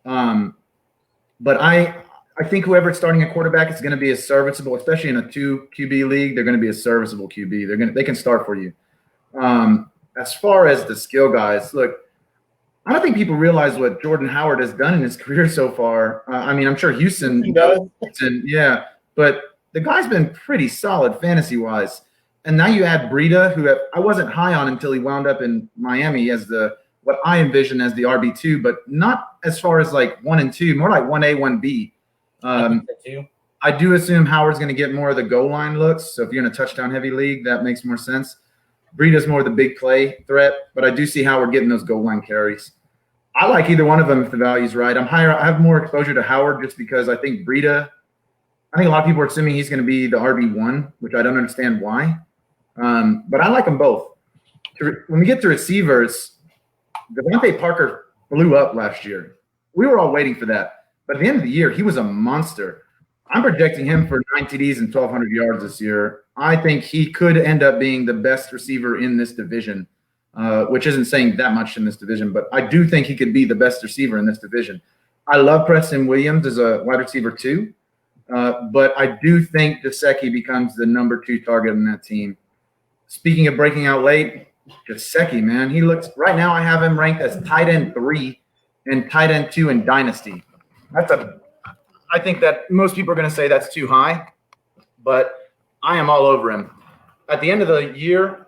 But I think whoever's starting a quarterback is going to be a serviceable, especially in a 2 QB league. They're going to be a serviceable QB. They can start for you. As far as the skill guys, look, I don't think people realize what Jordan Howard has done in his career so far. I mean, I'm sure Houston does. Yeah, but the guy's been pretty solid fantasy-wise. And now you add Breida, who I wasn't high on until he wound up in Miami as what I envision as the RB2, but not as far as like 1 and 2, more like 1A, 1B. I do assume Howard's going to get more of the goal line looks. So if you're in a touchdown-heavy league, that makes more sense. Breida's more the big play threat, but I do see Howard getting those goal line carries. I like either one of them if the value's right. I have more exposure to Howard just because I think Breida – I think a lot of people are assuming he's going to be the RB1, which I don't understand why. But I like them both. When we get to receivers, Devontae Parker blew up last year. We were all waiting for that. But at the end of the year, he was a monster. I'm projecting him for 9 TDs and 1,200 yards this year. I think he could end up being the best receiver in this division, which isn't saying that much in this division, but I do think he could be the best receiver in this division. I love Preston Williams as a wide receiver too, but I do think Gesicki becomes the number 2 target in that team. Speaking of breaking out late, Gesicki, man, he looks – right now I have him ranked as tight end 3 and tight end 2 in Dynasty. I think that most people are going to say that's too high, but I am all over him. At the end of the year,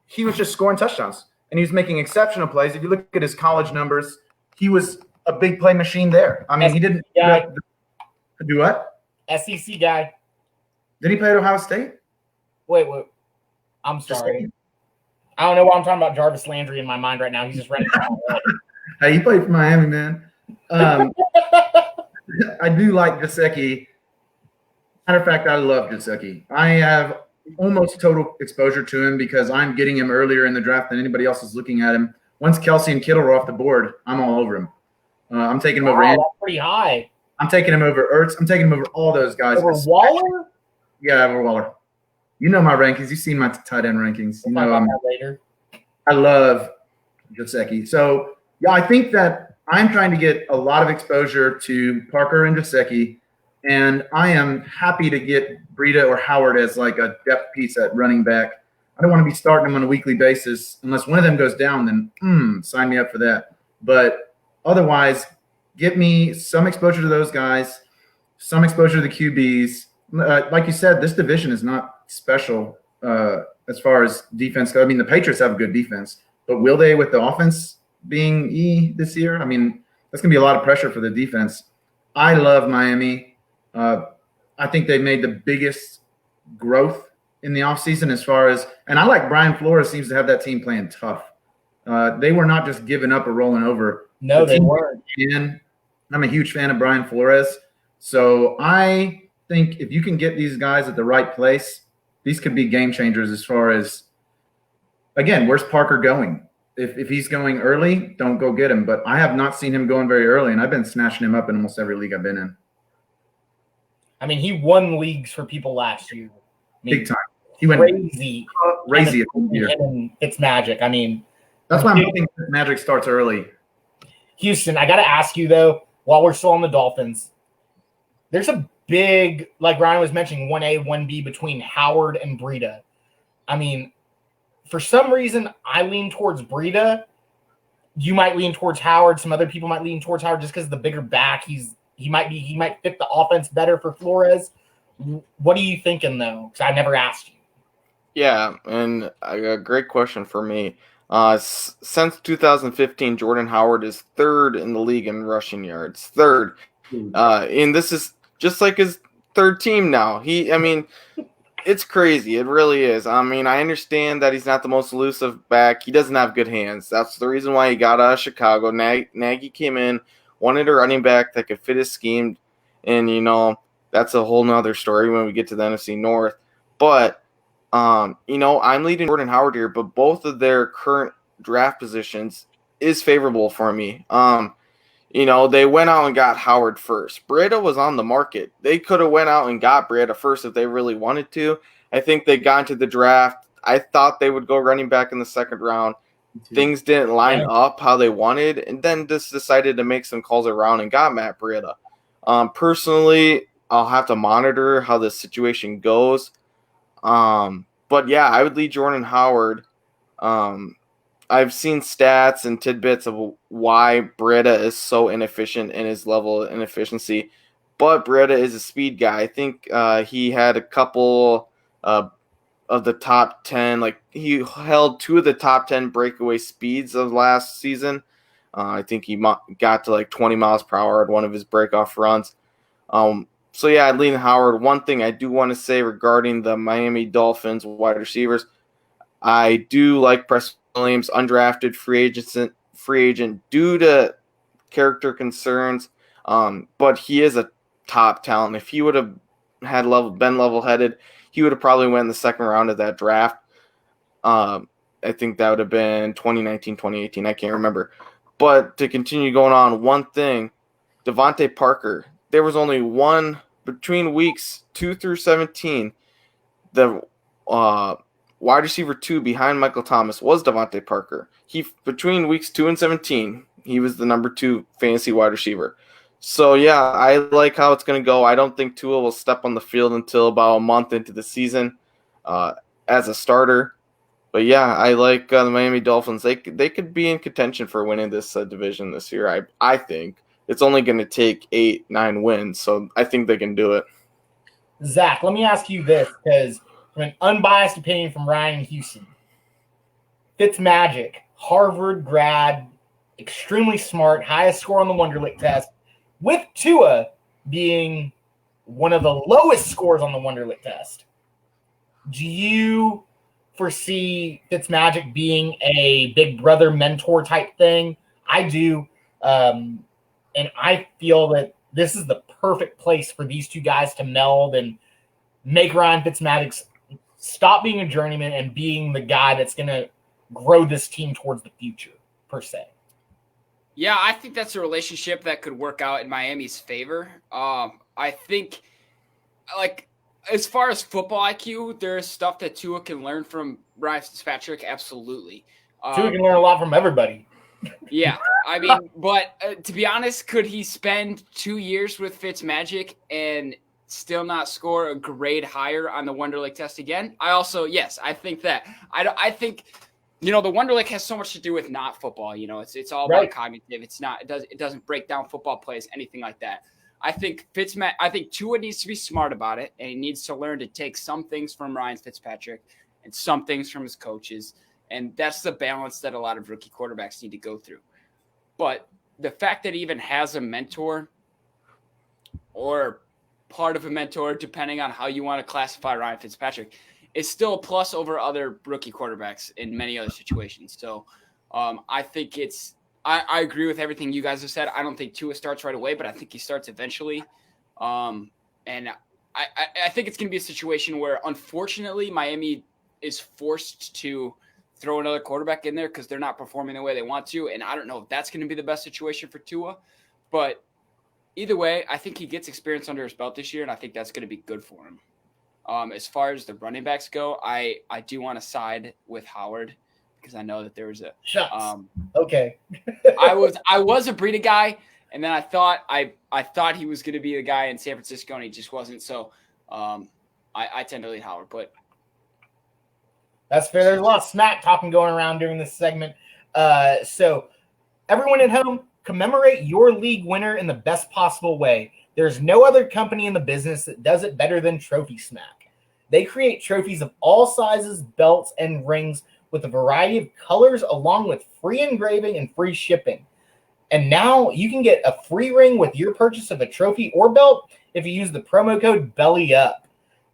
he was just scoring touchdowns, and he was making exceptional plays. If you look at his college numbers, he was a big play machine there. I mean, he didn't do what? SEC guy. Did he play at Ohio State? Wait. I'm sorry. I don't know why I'm talking about Jarvis Landry in my mind right now. He's just running. Hey, he played for Miami, man. I do like Gesicki. Matter of fact, I love Gesicki. I have almost total exposure to him because I'm getting him earlier in the draft than anybody else is looking at him. Once Kelsey and Kittle are off the board, I'm all over him. I'm taking him over. That's pretty high. I'm taking him over Ertz. I'm taking him over all those guys. Over Waller? Yeah, over Waller. You know my rankings. You've seen my tight end rankings. You know later. I love Gesicki. So, yeah, I think that I'm trying to get a lot of exposure to Parker and Gesicki, and I am happy to get Breida or Howard as like a depth piece at running back. I don't want to be starting them on a weekly basis. Unless one of them goes down, then sign me up for that. But otherwise, get me some exposure to those guys, some exposure to the QBs. Like you said, this division is not special as far as defense goes. I mean, the Patriots have a good defense, but will they with the offense being this year? I mean, that's going to be a lot of pressure for the defense. I love Miami. I think they made the biggest growth in the offseason as far as – and I like Brian Flores seems to have that team playing tough. They were not just giving up or rolling over. No, they weren't. I'm a huge fan of Brian Flores. So I think if you can get these guys at the right place, these could be game changers as far as – again, where's Parker going? If he's going early, don't go get him. But I have not seen him going very early, and I've been snatching him up in almost every league I've been in. I mean, he won leagues for people last year. Big time. He went crazy. Crazy year. It's magic. I mean, that's why I'm hoping magic starts early. Houston, I got to ask you, though, while we're still on the Dolphins, there's a big, like Ryan was mentioning, 1A, 1B between Howard and Breida. I mean, for some reason, I lean towards Breida. You might lean towards Howard. Some other people might lean towards Howard just because of the bigger back. He might fit the offense better for Flores. What are you thinking, though? Because I never asked you. Yeah, and a great question for me. Since 2015, Jordan Howard is 3rd in the league in rushing yards. 3rd. And this is just like his 3rd team now. It's crazy. It really is. I mean, I understand that he's not the most elusive back. He doesn't have good hands. That's the reason why he got out of Chicago. Nagy came in, wanted a running back that could fit his scheme, and that's a whole nother story when we get to the NFC North. But I'm leading Jordan Howard here, but both of their current draft positions is favorable for me. They went out and got Howard first. Breida was on the market. They could have went out and got Breida first if they really wanted to. I think they got into the draft. I thought they would go running back in the second round. Things didn't line up how they wanted, and then just decided to make some calls around and got Matt Breida. Personally, I'll have to monitor how this situation goes. But yeah, I would lead Jordan Howard. I've seen stats and tidbits of why Breida is so inefficient in his level of inefficiency, but Breida is a speed guy. I think he had a couple of the top 10, like he held 2 of the top 10 breakaway speeds of last season. I think he got to like 20 miles per hour at one of his breakoff runs. So yeah, I'd lean Howard. One thing I do want to say regarding the Miami Dolphins wide receivers, I do like Preston Williams, undrafted free agent due to character concerns, but he is a top talent. If he would have been level-headed, he would have probably went in the second round of that draft. I think that would have been 2019, 2018. I can't remember. But to continue going on, one thing, Devontae Parker, there was only one between weeks 2 through 17. The wide receiver 2 behind Michael Thomas was Devontae Parker. Between weeks 2 and 17, he was the number 2 fantasy wide receiver. So yeah, I like how it's going to go. I don't think Tua will step on the field until about a month into the season as a starter. But yeah, I like the Miami Dolphins. They could be in contention for winning this division this year. I think it's only going to take 8-9 wins, so I think they can do it. Zach, let me ask you this, because from an unbiased opinion from Ryan in Houston, Fitzmagic, Harvard grad, extremely smart, highest score on the Wonderlic test, with Tua being one of the lowest scores on the Wonderlic test. Do you foresee Fitzmagic being a big brother mentor type thing? I do. And I feel that this is the perfect place for these two guys to meld and make Ryan Fitzmagic stop being a journeyman and being the guy that's going to grow this team towards the future, per se. Yeah, I think that's a relationship that could work out in Miami's favor. I think, like, as far as football IQ, there's stuff that Tua can learn from Ryan Fitzpatrick, absolutely. Tua can learn a lot from everybody. Yeah, I mean, but to be honest, could he spend 2 years with Fitzmagic and still not score a grade higher on the Wonderlic test again? Yes, I think that. I think, the Wonderlic has so much to do with not football. It's all about cognitive. It doesn't break down football plays, anything like that. I think Tua needs to be smart about it, and he needs to learn to take some things from Ryan Fitzpatrick and some things from his coaches. And that's the balance that a lot of rookie quarterbacks need to go through. But the fact that he even has a mentor or part of a mentor, depending on how you want to classify Ryan Fitzpatrick, is still a plus over other rookie quarterbacks in many other situations. So I think I agree with everything you guys have said. I don't think Tua starts right away, but I think he starts eventually. And I think it's going to be a situation where, unfortunately, Miami is forced to throw another quarterback in there because they're not performing the way they want to. And I don't know if that's going to be the best situation for Tua. But either way, I think he gets experience under his belt this year, and I think that's going to be good for him. As far as the running backs go, I do want to side with Howard because I know that there was a okay. I was a Breida guy, and then I thought he was going to be the guy in San Francisco, and he just wasn't. So I tend to lean Howard, but that's fair. There's a lot of smack talking going around during this segment. So everyone at home, commemorate your league winner in the best possible way. There's no other company in the business that does it better than Trophy Smack. They create trophies of all sizes, belts, and rings with a variety of colors, along with free engraving and free shipping. And now you can get a free ring with your purchase of a trophy or belt if you use the promo code BELLYUP.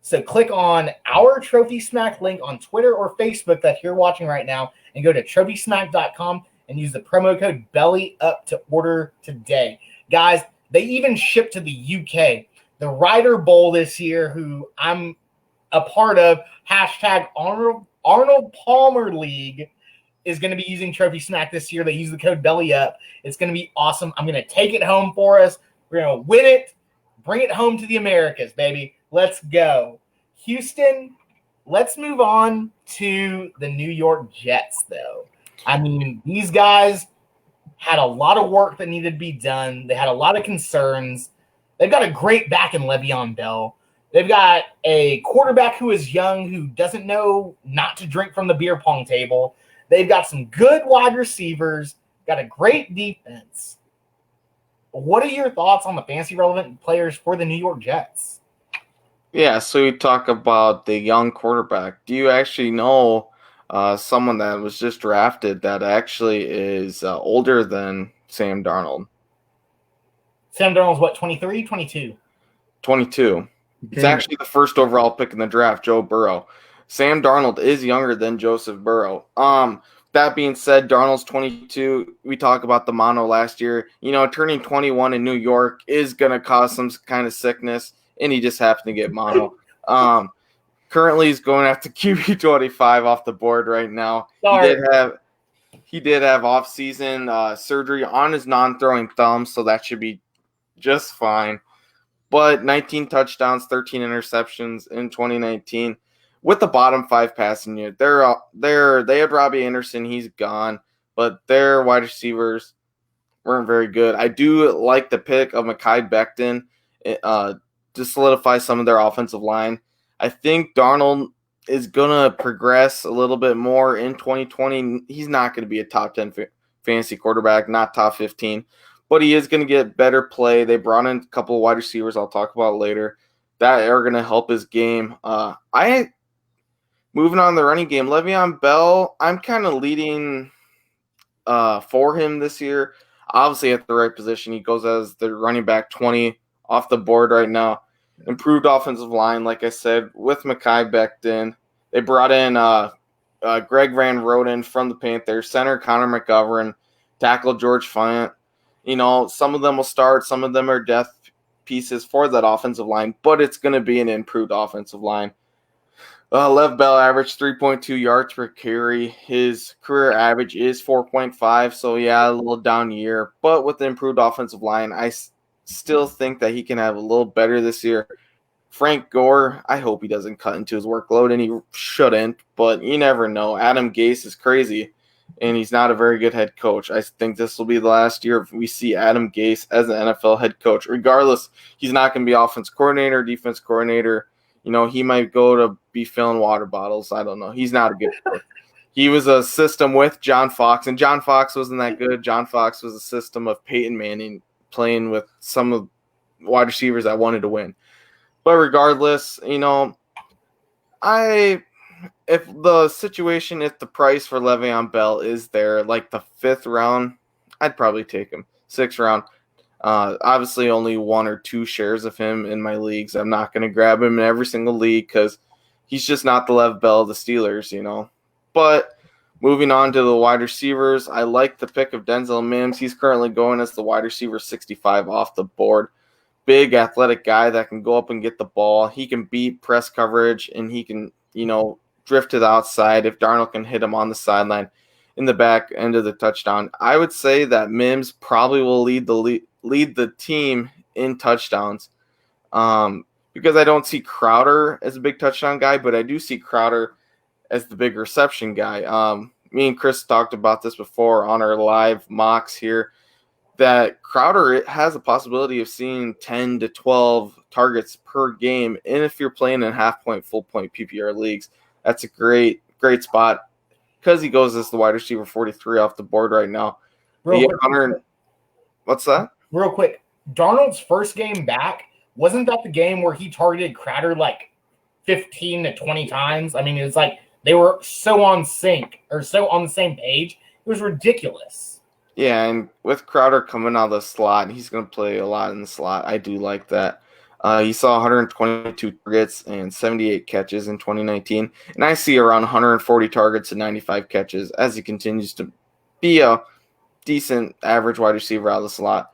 So click on our Trophy Smack link on Twitter or Facebook that you're watching right now and go to trophysmack.com and use the promo code BELLYUP to order today. Guys, they even ship to the UK. The Ryder Bowl this year, who I'm a part of, hashtag Arnold Palmer League, is going to be using Trophy Smack this year. They use the code BELLYUP. It's going to be awesome. I'm going to take it home for us. We're going to win it. Bring it home to the Americas, baby. Let's go. Houston, let's move on to the New York Jets, though. I mean, these guys had a lot of work that needed to be done. They had a lot of concerns. They've got a great back in Le'Veon Bell. They've got a quarterback who is young, who doesn't know not to drink from the beer pong table. They've got some good wide receivers, got a great defense. What are your thoughts on the fantasy relevant players for the New York Jets? Yeah, so you talk about the young quarterback. Do you actually know someone that was just drafted that actually is older than Sam Darnold? Sam Darnold's what, 23, 22? 22. It's actually the first overall pick in the draft, Joe Burrow. Sam Darnold is younger than Joseph Burrow. That being said, Darnold's 22. We talked about the mono last year. You know, turning 21 in New York is going to cause some kind of sickness, and he just happened to get mono. Currently, he's going after QB 25 off the board right now. Sorry. He did have off-season surgery on his non-throwing thumb, so that should be just fine. But 19 touchdowns, 13 interceptions in 2019. With the bottom 5 passing unit, they had Robbie Anderson, he's gone, but their wide receivers weren't very good. I do like the pick of Mekhi Becton to solidify some of their offensive line. I think Darnold is going to progress a little bit more in 2020. He's not going to be a top 10 fantasy quarterback, not top 15, but he is going to get better play. They brought in a couple of wide receivers I'll talk about later that are going to help his game. Moving on the running game, Le'Veon Bell, I'm kind of leading for him this year. Obviously at the right position. He goes as the running back 20 off the board right now. Improved offensive line, like I said, with Mekhi Becton. They brought in Greg Van Roten from the Panthers, center Connor McGovern, tackle George Fant. You know, some of them will start, some of them are depth pieces for that offensive line, but it's going to be an improved offensive line. Lev Bell averaged 3.2 yards per carry. His career average is 4.5, so yeah, a little down year. But with the improved offensive line, I still think that he can have a little better this year. Frank Gore, I hope he doesn't cut into his workload, and he shouldn't, but you never know. Adam Gase is crazy, and he's not a very good head coach. I think this will be the last year we see Adam Gase as an NFL head coach. Regardless, he's not going to be offense coordinator, defense coordinator. You know, he might go to be filling water bottles. I don't know. He's not a good coach. He was a system with John Fox, and John Fox wasn't that good. John Fox was a system of Peyton Manning playing with some of wide receivers that wanted to win. But regardless, you know, if the price for Le'Veon Bell is there, like the 5th round, I'd probably take him. 6th round. Obviously only 1 or 2 shares of him in my leagues. I'm not going to grab him in every single league because he's just not the Lev Bell of the Steelers, you know. But moving on to the wide receivers, I like the pick of Denzel Mims. He's currently going as the wide receiver 65 off the board. Big athletic guy that can go up and get the ball. He can beat press coverage, and he can, you know, drift to the outside if Darnold can hit him on the sideline in the back end of the touchdown. I would say that Mims probably will lead the team in touchdowns because I don't see Crowder as a big touchdown guy, but I do see Crowder as the big reception guy. Me and Chris talked about this before on our live mocks here, that Crowder has a possibility of seeing 10 to 12 targets per game. And if you're playing in half-point, full-point PPR leagues, that's a great spot because he goes as the wide receiver 43 off the board right now. What's that? Real quick, Darnold's first game back, wasn't that the game where he targeted Crowder like 15 to 20 times? I mean, it was like they were so on sync or so on the same page. It was ridiculous. Yeah, and with Crowder coming out of the slot, he's going to play a lot in the slot. I do like that. He saw 122 targets and 78 catches in 2019, and I see around 140 targets and 95 catches as he continues to be a decent average wide receiver out of the slot.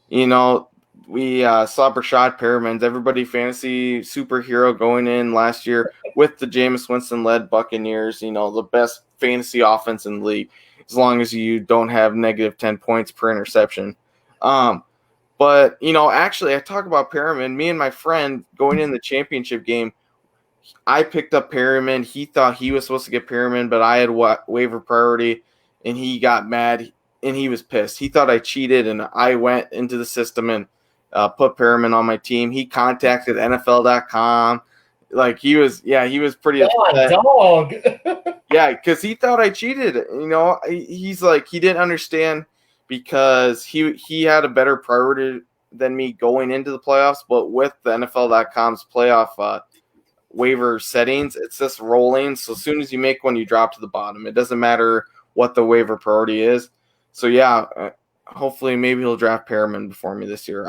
You know, we saw Brashad Perriman, everybody fantasy superhero going in last year with the Jameis Winston-led Buccaneers, you know, the best fantasy offense in the league, as long as you don't have negative 10 points per interception. But, you know, actually, I talk about Perriman. Me and my friend going in the championship game, I picked up Perriman. He thought he was supposed to get Perriman, but I had waiver priority, and he got mad, and he was pissed. He thought I cheated, and I went into the system and put Perriman on my team. He contacted NFL.com. Like, he was pretty upset. Dog. Yeah, because he thought I cheated. You know, he's like, he didn't understand because he had a better priority than me going into the playoffs. But with the NFL.com's playoff waiver settings, it's just rolling. So as soon as you make one, you drop to the bottom. It doesn't matter what the waiver priority is. So yeah, hopefully maybe he'll draft Perriman before me this year.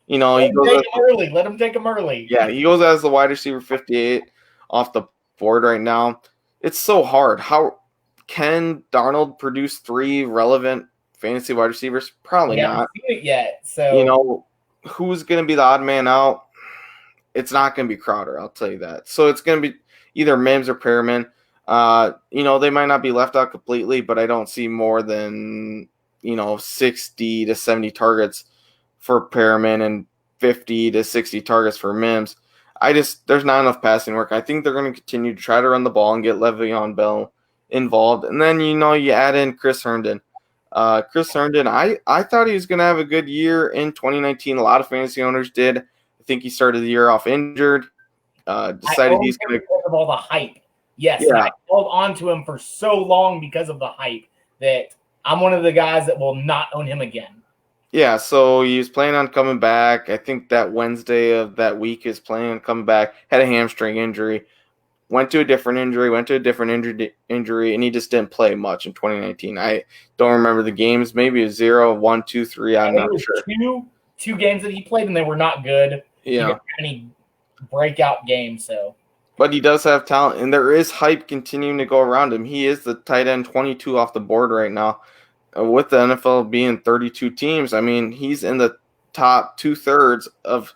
He goes early. Let him take him early. Yeah, he goes as the wide receiver 58 off the board right now. It's so hard. How can Darnold produce 3 relevant fantasy wide receivers? Probably not. Seen it yet. So you know, who's going to be the odd man out? It's not going to be Crowder, I'll tell you that. So it's going to be either Mims or Perriman. You know, they might not be left out completely, but I don't see more than, 60 to 70 targets for Perriman and 50 to 60 targets for Mims. There's not enough passing work. I think they're going to continue to try to run the ball and get Le'Veon Bell involved. And then, you add in Chris Herndon. Chris Herndon, I thought he was going to have a good year in 2019. A lot of fantasy owners did. I think he started the year off injured. Decided he's going to because of all the hype. Yes, yeah. I held on to him for so long because of the hype that I'm one of the guys that will not own him again. Yeah, so he was planning on coming back. I think that Wednesday of that week is planning on coming back. Had a hamstring injury. Went to a different injury, and he just didn't play much in 2019. I don't remember the games. Maybe a 0, 1, 2, 3. I'm not sure. Two games that he played, and they were not good. Yeah. He didn't have any breakout games, so. But he does have talent, and there is hype continuing to go around him. He is the tight end 22 off the board right now. With the NFL being 32 teams, I mean, he's in the top 2/3 of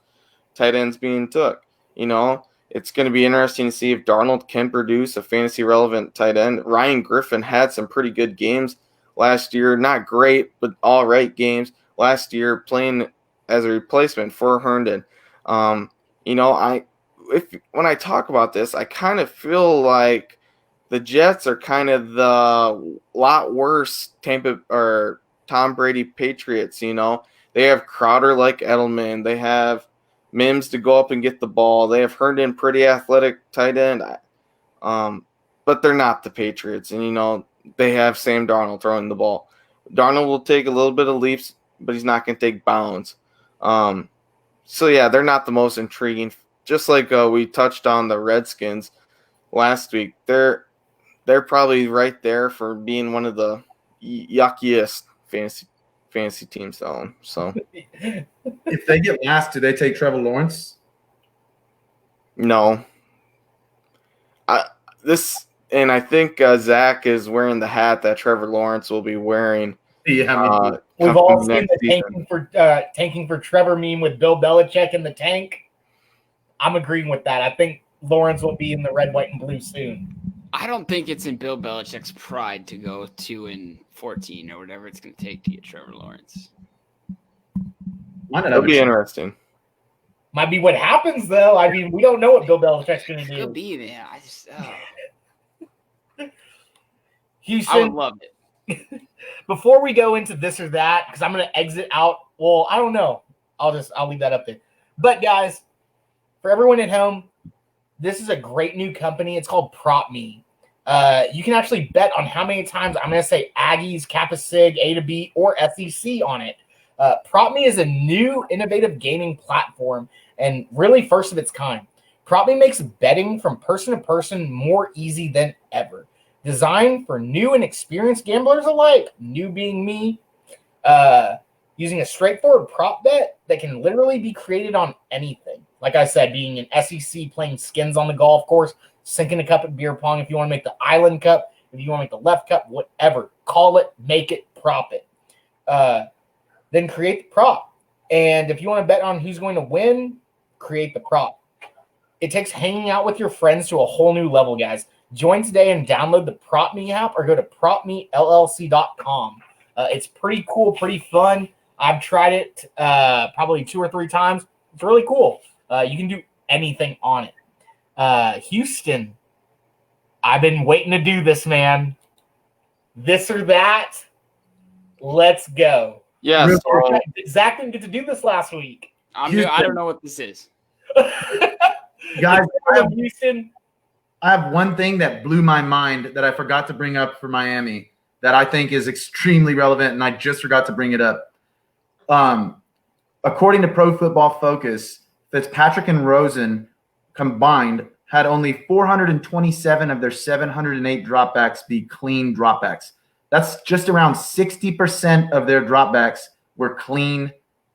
tight ends being took. It's going to be interesting to see if Darnold can produce a fantasy-relevant tight end. Ryan Griffin had some pretty good games last year. Not great, but all right games last year playing as a replacement for Herndon. When I talk about this, I kind of feel like the Jets are kind of the lot worse Tom Brady Patriots. They have Crowder like Edelman. They have Mims to go up and get the ball. They have Herndon, pretty athletic tight end. But they're not the Patriots. And, they have Sam Darnold throwing the ball. Darnold will take a little bit of leaps, but he's not going to take bounds. So, yeah, they're not the most intriguing. Just like we touched on the Redskins last week, they're probably right there for being one of the yuckiest fantasy teams to own. So if they get last, do they take Trevor Lawrence? No. I think Zach is wearing the hat that Trevor Lawrence will be wearing. Yeah, we've all seen the tanking for Trevor meme with Bill Belichick in the tank. I'm agreeing with that. I think Lawrence will be in the red, white, and blue soon. I don't think it's in Bill Belichick's pride to go 2-14 or whatever it's going to take to get Trevor Lawrence. That'll be interesting. Might be what happens, though. I mean, we don't know what Bill Belichick's going to do. Could be, man. Houston, I would love it. Before we go into this or that, because I'm going to exit out. Well, I don't know. I'll leave that up there. But guys, for everyone at home, this is a great new company. It's called PropMe. You can actually bet on how many times I'm going to say Aggies, Kappa Sig, A to B, or SEC on it. PropMe is a new innovative gaming platform and really first of its kind. PropMe makes betting from person to person more easy than ever. Designed for new and experienced gamblers alike, new being me. using a straightforward prop bet that can literally be created on anything. Like I said, being an SEC, playing skins on the golf course, sinking a cup at beer pong, if you want to make the Island Cup, if you want to make the Left Cup, whatever. Call it, make it, prop it. Then create the prop. And if you want to bet on who's going to win, create the prop. It takes hanging out with your friends to a whole new level, guys. Join today and download the Prop Me app or go to propmellc.com. It's pretty cool, pretty fun. I've tried it probably 2 or 3 times. It's really cool. You can do anything on it. Houston, I've been waiting to do this, man. This or that. Let's go. Yeah, so Zach didn't get to do this last week. I don't know what this is. Guys, Houston. I have one thing that blew my mind that I forgot to bring up for Miami that I think is extremely relevant, and I just forgot to bring it up. According to Pro Football Focus, Fitzpatrick and Rosen combined had only 427 of their 708 dropbacks be clean dropbacks. That's just around 60% of their dropbacks were clean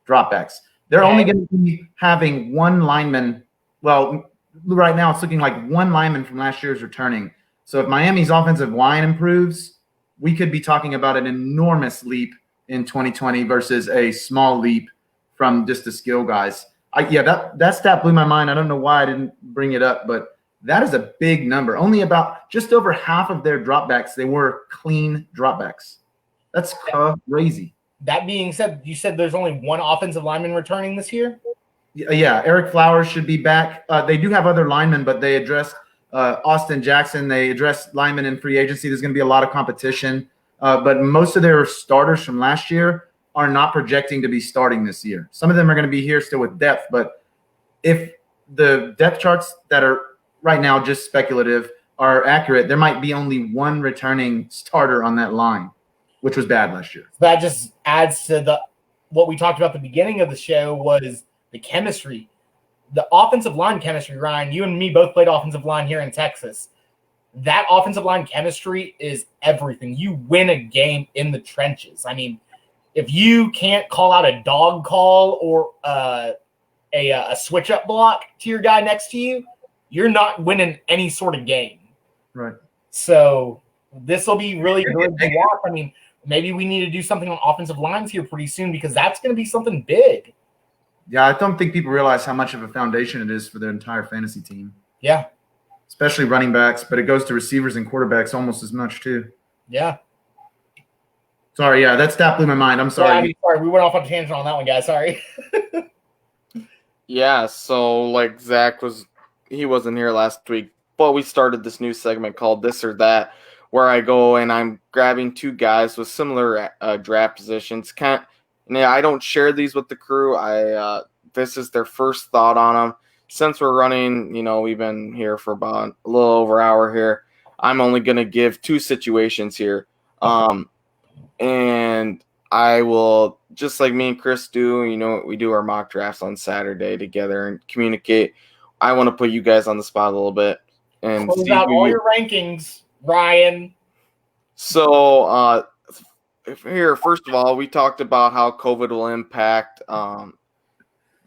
dropbacks. They're only going to be having one lineman. Well, right now it's looking like one lineman from last year's returning. So if Miami's offensive line improves, we could be talking about an enormous leap in 2020 versus a small leap from just the skill guys. That stat blew my mind. I don't know why I didn't bring it up, but that is a big number. Only about just over half of their dropbacks, they were clean dropbacks. That's crazy. That being said, you said there's only one offensive lineman returning this year? Yeah, Eric Flowers should be back. They do have other linemen, but they addressed Austin Jackson. They addressed linemen in free agency. There's going to be a lot of competition. But most of their starters from last year are not projecting to be starting this year. Some of them are going to be here still with depth. But if the depth charts that are right now just speculative are accurate, there might be only one returning starter on that line, which was bad last year. That just adds to what we talked about at the beginning of the show was the chemistry. The offensive line chemistry, Ryan, you and me both played offensive line here in Texas. That offensive line chemistry is everything. You win a game in the trenches. I mean, if you can't call out a dog call or a switch-up block to your guy next to you, you're not winning any sort of game. Right. So this will be really good to watch. I mean, maybe we need to do something on offensive lines here pretty soon because that's going to be something big. Yeah, I don't think people realize how much of a foundation it is for their entire fantasy team. Yeah. Especially running backs, but it goes to receivers and quarterbacks almost as much too. Yeah. Sorry, yeah, that stat blew my mind. I'm sorry. Yeah, sorry, we went off on a tangent on that one, guys. Sorry. yeah, so like Zach he wasn't here last week, but we started this new segment called This or That, where I go and I'm grabbing 2 guys with similar draft positions. I don't share these with the crew. This is their first thought on them. Since we're running, we've been here for about a little over an hour here. I'm only going to give 2 situations here. And I will, just like me and Chris do, we do our mock drafts on Saturday together and communicate. I want to put you guys on the spot a little bit. And close out all your rankings, Ryan. So, here, first of all, we talked about how COVID will impact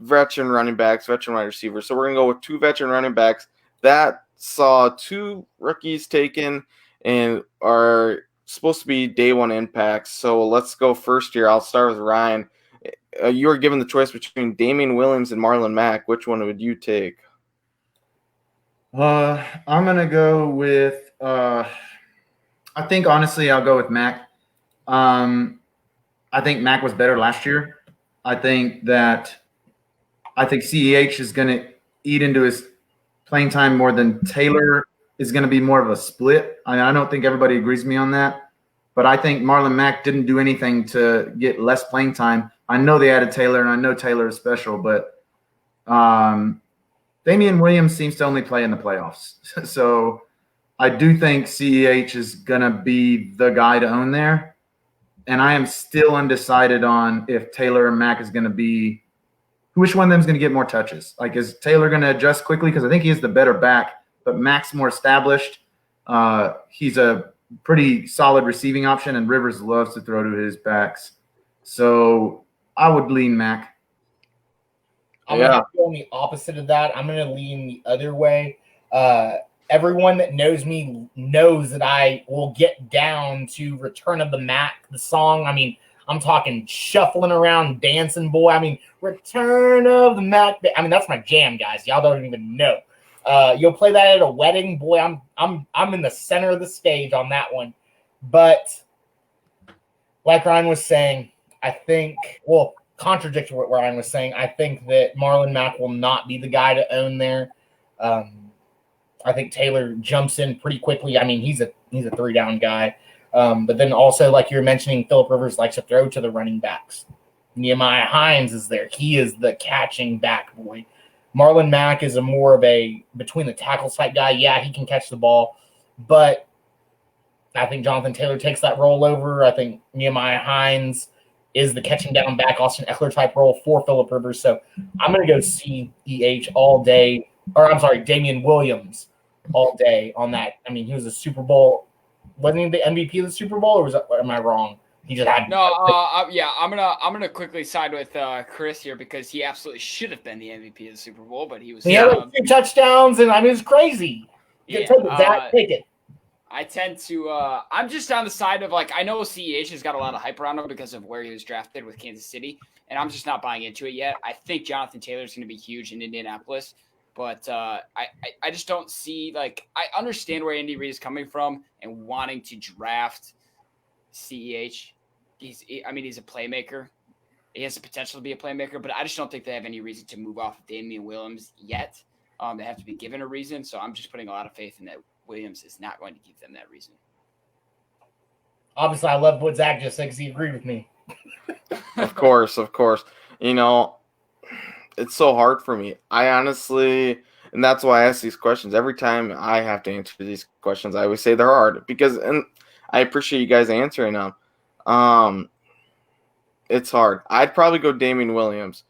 veteran running backs, veteran wide receivers. So we're going to go with 2 veteran running backs that saw 2 rookies taken and are supposed to be day one impacts. So let's go first here. I'll start with Ryan. You were given the choice between Damian Williams and Marlon Mack. Which one would you take? I'm going to go with I think, honestly, I'll go with Mack. I think Mack was better last year. I think CEH is going to eat into his playing time more than Taylor is going to be more of a split. I don't think everybody agrees with me on that, but I think Marlon Mack didn't do anything to get less playing time. I know they added Taylor, and I know Taylor is special, but Damian Williams seems to only play in the playoffs. So I do think CEH is going to be the guy to own there. And I am still undecided on if Taylor or Mack is going to be – which one of them is going to get more touches. Like, is Taylor going to adjust quickly? Because I think he is the better back, but Mack's more established. He's a pretty solid receiving option, and Rivers loves to throw to his backs. So I would lean Mac. I'm going to go on the opposite of that. I'm going to lean the other way. Everyone that knows me knows that I will get down to Return of the Mac, the song. I mean, I'm talking shuffling around, dancing, boy. I mean, Return of the Mac. I mean, that's my jam, guys. Y'all don't even know. You'll play that at a wedding, boy. I'm in the center of the stage on that one. But like Ryan was saying, I think, well, contradictory what Ryan was saying, I think that Marlon Mack will not be the guy to own there. I think Taylor jumps in pretty quickly. I mean, he's a 3-down guy. But then also, like you're mentioning, Phillip Rivers likes to throw to the running backs. Nehemiah Hines is there. He is the catching back boy. Marlon Mack is a more of a between the tackles type guy. Yeah, he can catch the ball. But I think Jonathan Taylor takes that role over. I think Nehemiah Hines is the catching down back, Austin Eckler type role for Phillip Rivers. So I'm going to go CEH all day. Or I'm sorry, Damian Williams all day on that. I mean, he was a Super Bowl. Wasn't he the MVP of the Super Bowl, or am I wrong? He just had I'm gonna quickly side with Chris here because he absolutely should have been the MVP of the Super Bowl, but he was. He had like 2 touchdowns, and I mean, it's crazy. Take it. I tend to. I'm just on the side of like I know CEH has got a lot of hype around him because of where he was drafted with Kansas City, and I'm just not buying into it yet. I think Jonathan Taylor is going to be huge in Indianapolis. But I just don't see, like, I understand where Andy Reid is coming from and wanting to draft CEH. He's a playmaker. He has the potential to be a playmaker, but I just don't think they have any reason to move off of Damian Williams yet. They have to be given a reason, so I'm just putting a lot of faith in that Williams is not going to give them that reason. Obviously, I love what Zach just said because he agreed with me. Of course. You know, it's so hard for me. I honestly, and that's why I ask these questions. Every time I have to answer these questions, I always say they're hard and I appreciate you guys answering them. It's hard. I'd probably go Damian Williams,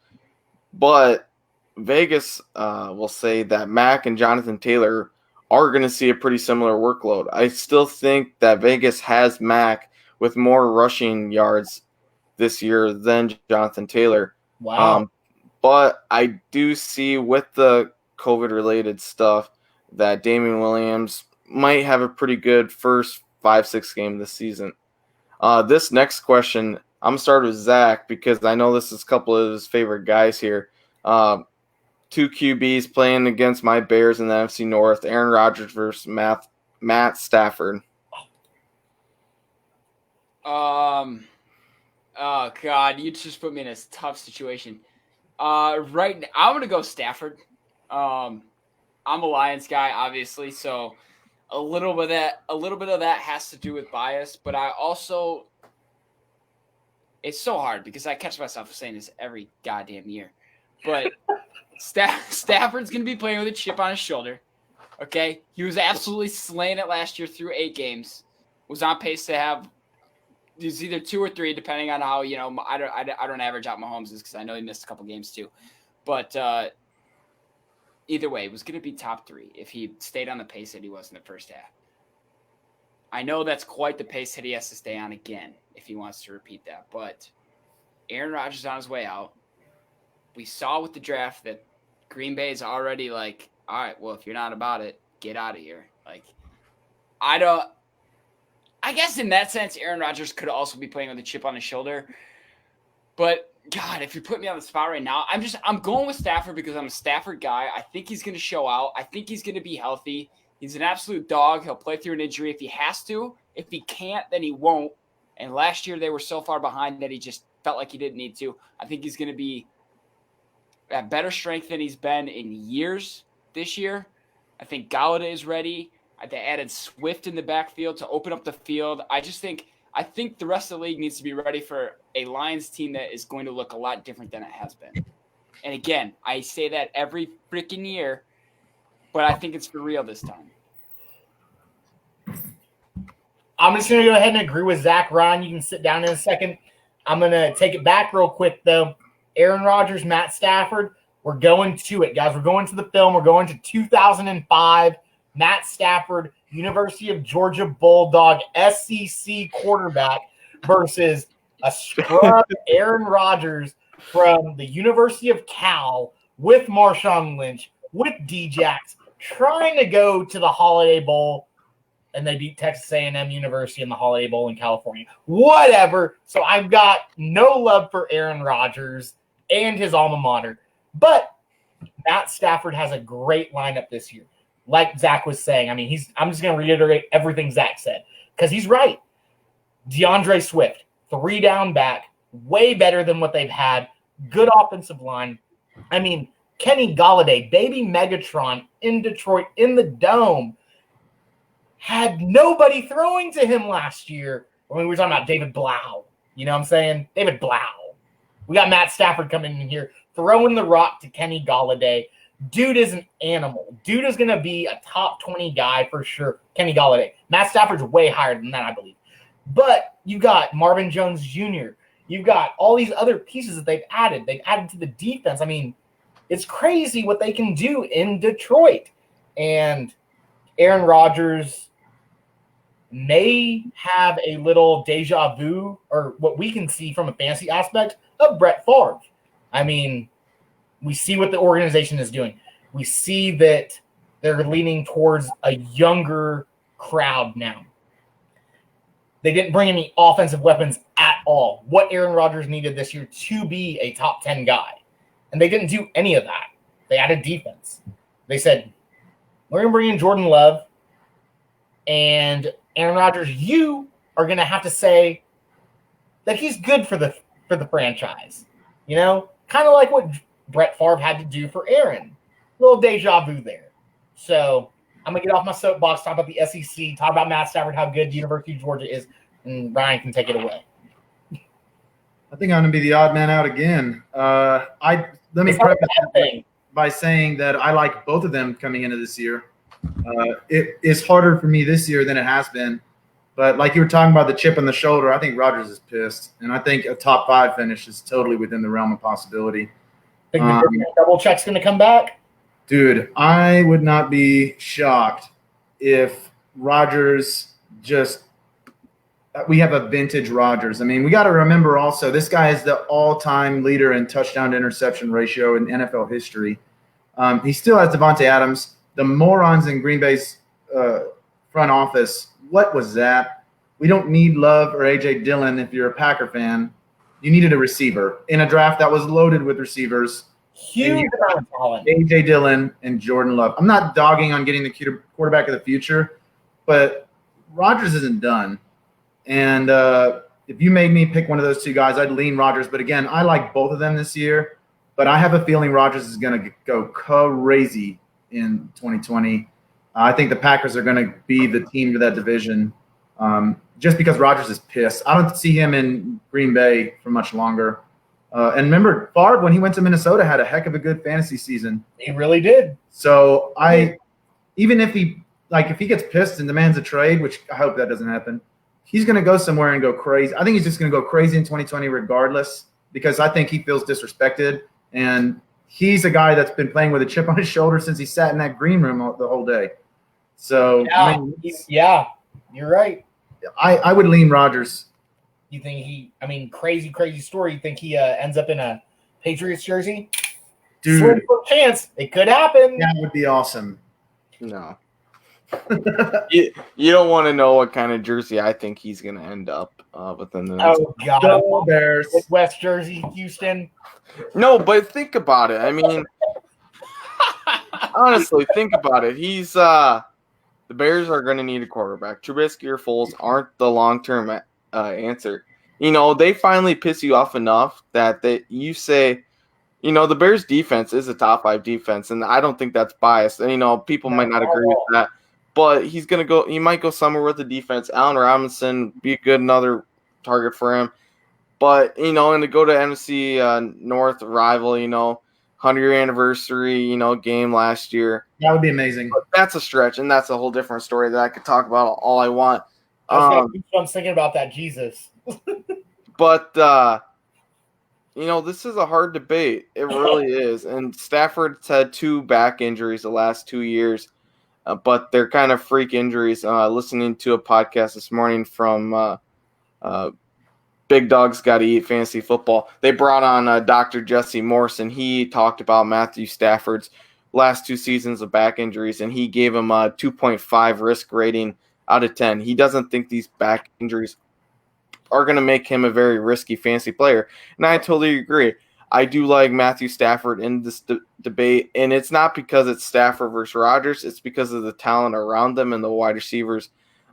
but Vegas will say that Mac and Jonathan Taylor are going to see a pretty similar workload. I still think that Vegas has Mac with more rushing yards this year than Jonathan Taylor. Wow. But I do see with the COVID-related stuff that Damian Williams might have a pretty good first 5-6 game this season. This next question, I'm going to start with Zach because I know this is a couple of his favorite guys here. 2 QBs playing against my Bears in the AFC North, Aaron Rodgers versus Matt Stafford. Oh, God, you just put me in a tough situation. Right now, I'm gonna go Stafford. I'm a Lions guy, obviously, so a little bit of that has to do with bias. But I also, it's so hard because I catch myself saying this every goddamn year. But Stafford's gonna be playing with a chip on his shoulder. Okay, he was absolutely slaying it last year through 8 games. Was on pace to have. It's either 2 or 3, depending on how, you know, I don't average out Mahomes' because I know he missed a couple games too. But either way, it was going to be top 3 if he stayed on the pace that he was in the first half. I know that's quite the pace that he has to stay on again if he wants to repeat that. But Aaron Rodgers is on his way out. We saw with the draft that Green Bay is already like, all right, well, if you're not about it, get out of here. Like, I guess in that sense, Aaron Rodgers could also be playing with a chip on his shoulder. But, God, if you put me on the spot right now, I'm going with Stafford because I'm a Stafford guy. I think he's going to show out. I think he's going to be healthy. He's an absolute dog. He'll play through an injury if he has to. If he can't, then he won't. And last year they were so far behind that he just felt like he didn't need to. I think he's going to be at better strength than he's been in years this year. I think Galladay is ready. They added Swift in the backfield to open up the field. I think the rest of the league needs to be ready for a Lions team that is going to look a lot different than it has been. And again, I say that every freaking year, but I think it's for real this time. I'm just going to go ahead and agree with Zach. Ryan, you can sit down in a second. I'm going to take it back real quick, though. Aaron Rodgers, Matt Stafford, we're going to it, guys. We're going to the film. We're going to 2005. Matt Stafford, University of Georgia Bulldog, SEC quarterback versus a scrub Aaron Rodgers from the University of Cal with Marshawn Lynch, with Djax, trying to go to the Holiday Bowl, and they beat Texas A&M University in the Holiday Bowl in California. Whatever. So I've got no love for Aaron Rodgers and his alma mater. But Matt Stafford has a great lineup this year. Like Zach was saying, I mean, I'm just going to reiterate everything Zach said because he's right. DeAndre Swift, 3 down back, way better than what they've had. Good offensive line. I mean, Kenny Golladay, baby Megatron in Detroit in the Dome, had nobody throwing to him last year. I mean, we were talking about David Blau. You know what I'm saying? David Blau. We got Matt Stafford coming in here, throwing the rock to Kenny Golladay. Dude is an animal. Dude is going to be a top 20 guy for sure. Kenny Golladay. Matt Stafford's way higher than that, I believe. But you got Marvin Jones Jr. You've got all these other pieces that they've added. They've added to the defense. I mean, it's crazy what they can do in Detroit. And Aaron Rodgers may have a little deja vu, or what we can see from a fantasy aspect, of Brett Favre. I mean, we see what the organization is doing. We see that they're leaning towards a younger crowd now. They didn't bring any offensive weapons at all. What Aaron Rodgers needed this year to be a top 10 guy. And they didn't do any of that. They added defense. They said, we're going to bring in Jordan Love, and Aaron Rodgers, you are going to have to say that he's good for the franchise. You know, kind of like what Brett Favre had to do for Aaron. A little deja vu there. So I'm going to get off my soapbox, talk about the SEC, talk about Matt Stafford, how good University of Georgia is, and Ryan can take it away. I think I'm going to be the odd man out again. Let me preface that by saying that I like both of them coming into this year. It is harder for me this year than it has been. But like you were talking about the chip on the shoulder, I think Rodgers is pissed. And I think a top 5 finish is totally within the realm of possibility. Think the double check's going to come back? Dude, I would not be shocked if Rodgers we have a vintage Rodgers. I mean, we got to remember also, this guy is the all-time leader in touchdown to interception ratio in NFL history. He still has Devontae Adams. The morons in Green Bay's front office, what was that? We don't need Love or A.J. Dillon if you're a Packer fan. You needed a receiver in a draft that was loaded with receivers. Huge amount of talent. A.J. Dillon and Jordan Love. I'm not dogging on getting the quarterback of the future, but Rodgers isn't done. And if you made me pick one of those two guys, I'd lean Rodgers. But again, I like both of them this year. But I have a feeling Rodgers is going to go crazy in 2020. I think the Packers are going to be the team to that division just because Rodgers is pissed. I don't see him in Green Bay for much longer. And remember, Favre, when he went to Minnesota, had a heck of a good fantasy season. He really did. So even if he gets pissed and demands a trade, which I hope that doesn't happen, he's going to go somewhere and go crazy. I think he's just going to go crazy in 2020 regardless, because I think he feels disrespected. And he's a guy that's been playing with a chip on his shoulder since he sat in that green room the whole day. So, yeah, you're right. I would lean Rodgers. You think crazy story. You think he ends up in a Patriots jersey? Dude. Slim for chance. It could happen. That would be awesome. No. you don't want to know what kind of jersey I think he's going to end up within the next. Oh, God. Go Bears. West Jersey, Houston. No, but think about it. I mean, honestly, think about it. He's the Bears are going to need a quarterback. Trubisky or Foles aren't the long-term answer. You know, they finally piss you off enough that you say, you know, the Bears defense is a top 5 defense, and I don't think that's biased. And, you know, people might not agree with that. But he might go somewhere with the defense. Allen Robinson be a good another target for him. But, you know, and to go to NFC North rival, you know, 100-year anniversary, you know, game last year. That would be amazing. But that's a stretch, and that's a whole different story that I could talk about all I want. I'm thinking about that, Jesus. But, you know, this is a hard debate. It really is. And Stafford's had 2 back injuries the last 2 years. But they're kind of freak injuries. Listening to a podcast this morning from big dogs got to eat fantasy football. They brought on Dr. Jesse Morrison. He talked about Matthew Stafford's last 2 seasons of back injuries, and he gave him a 2.5 risk rating out of 10. He doesn't think these back injuries are going to make him a very risky fantasy player, and I totally agree. I do like Matthew Stafford in this debate, and it's not because it's Stafford versus Rodgers. It's because of the talent around them and the wide receivers.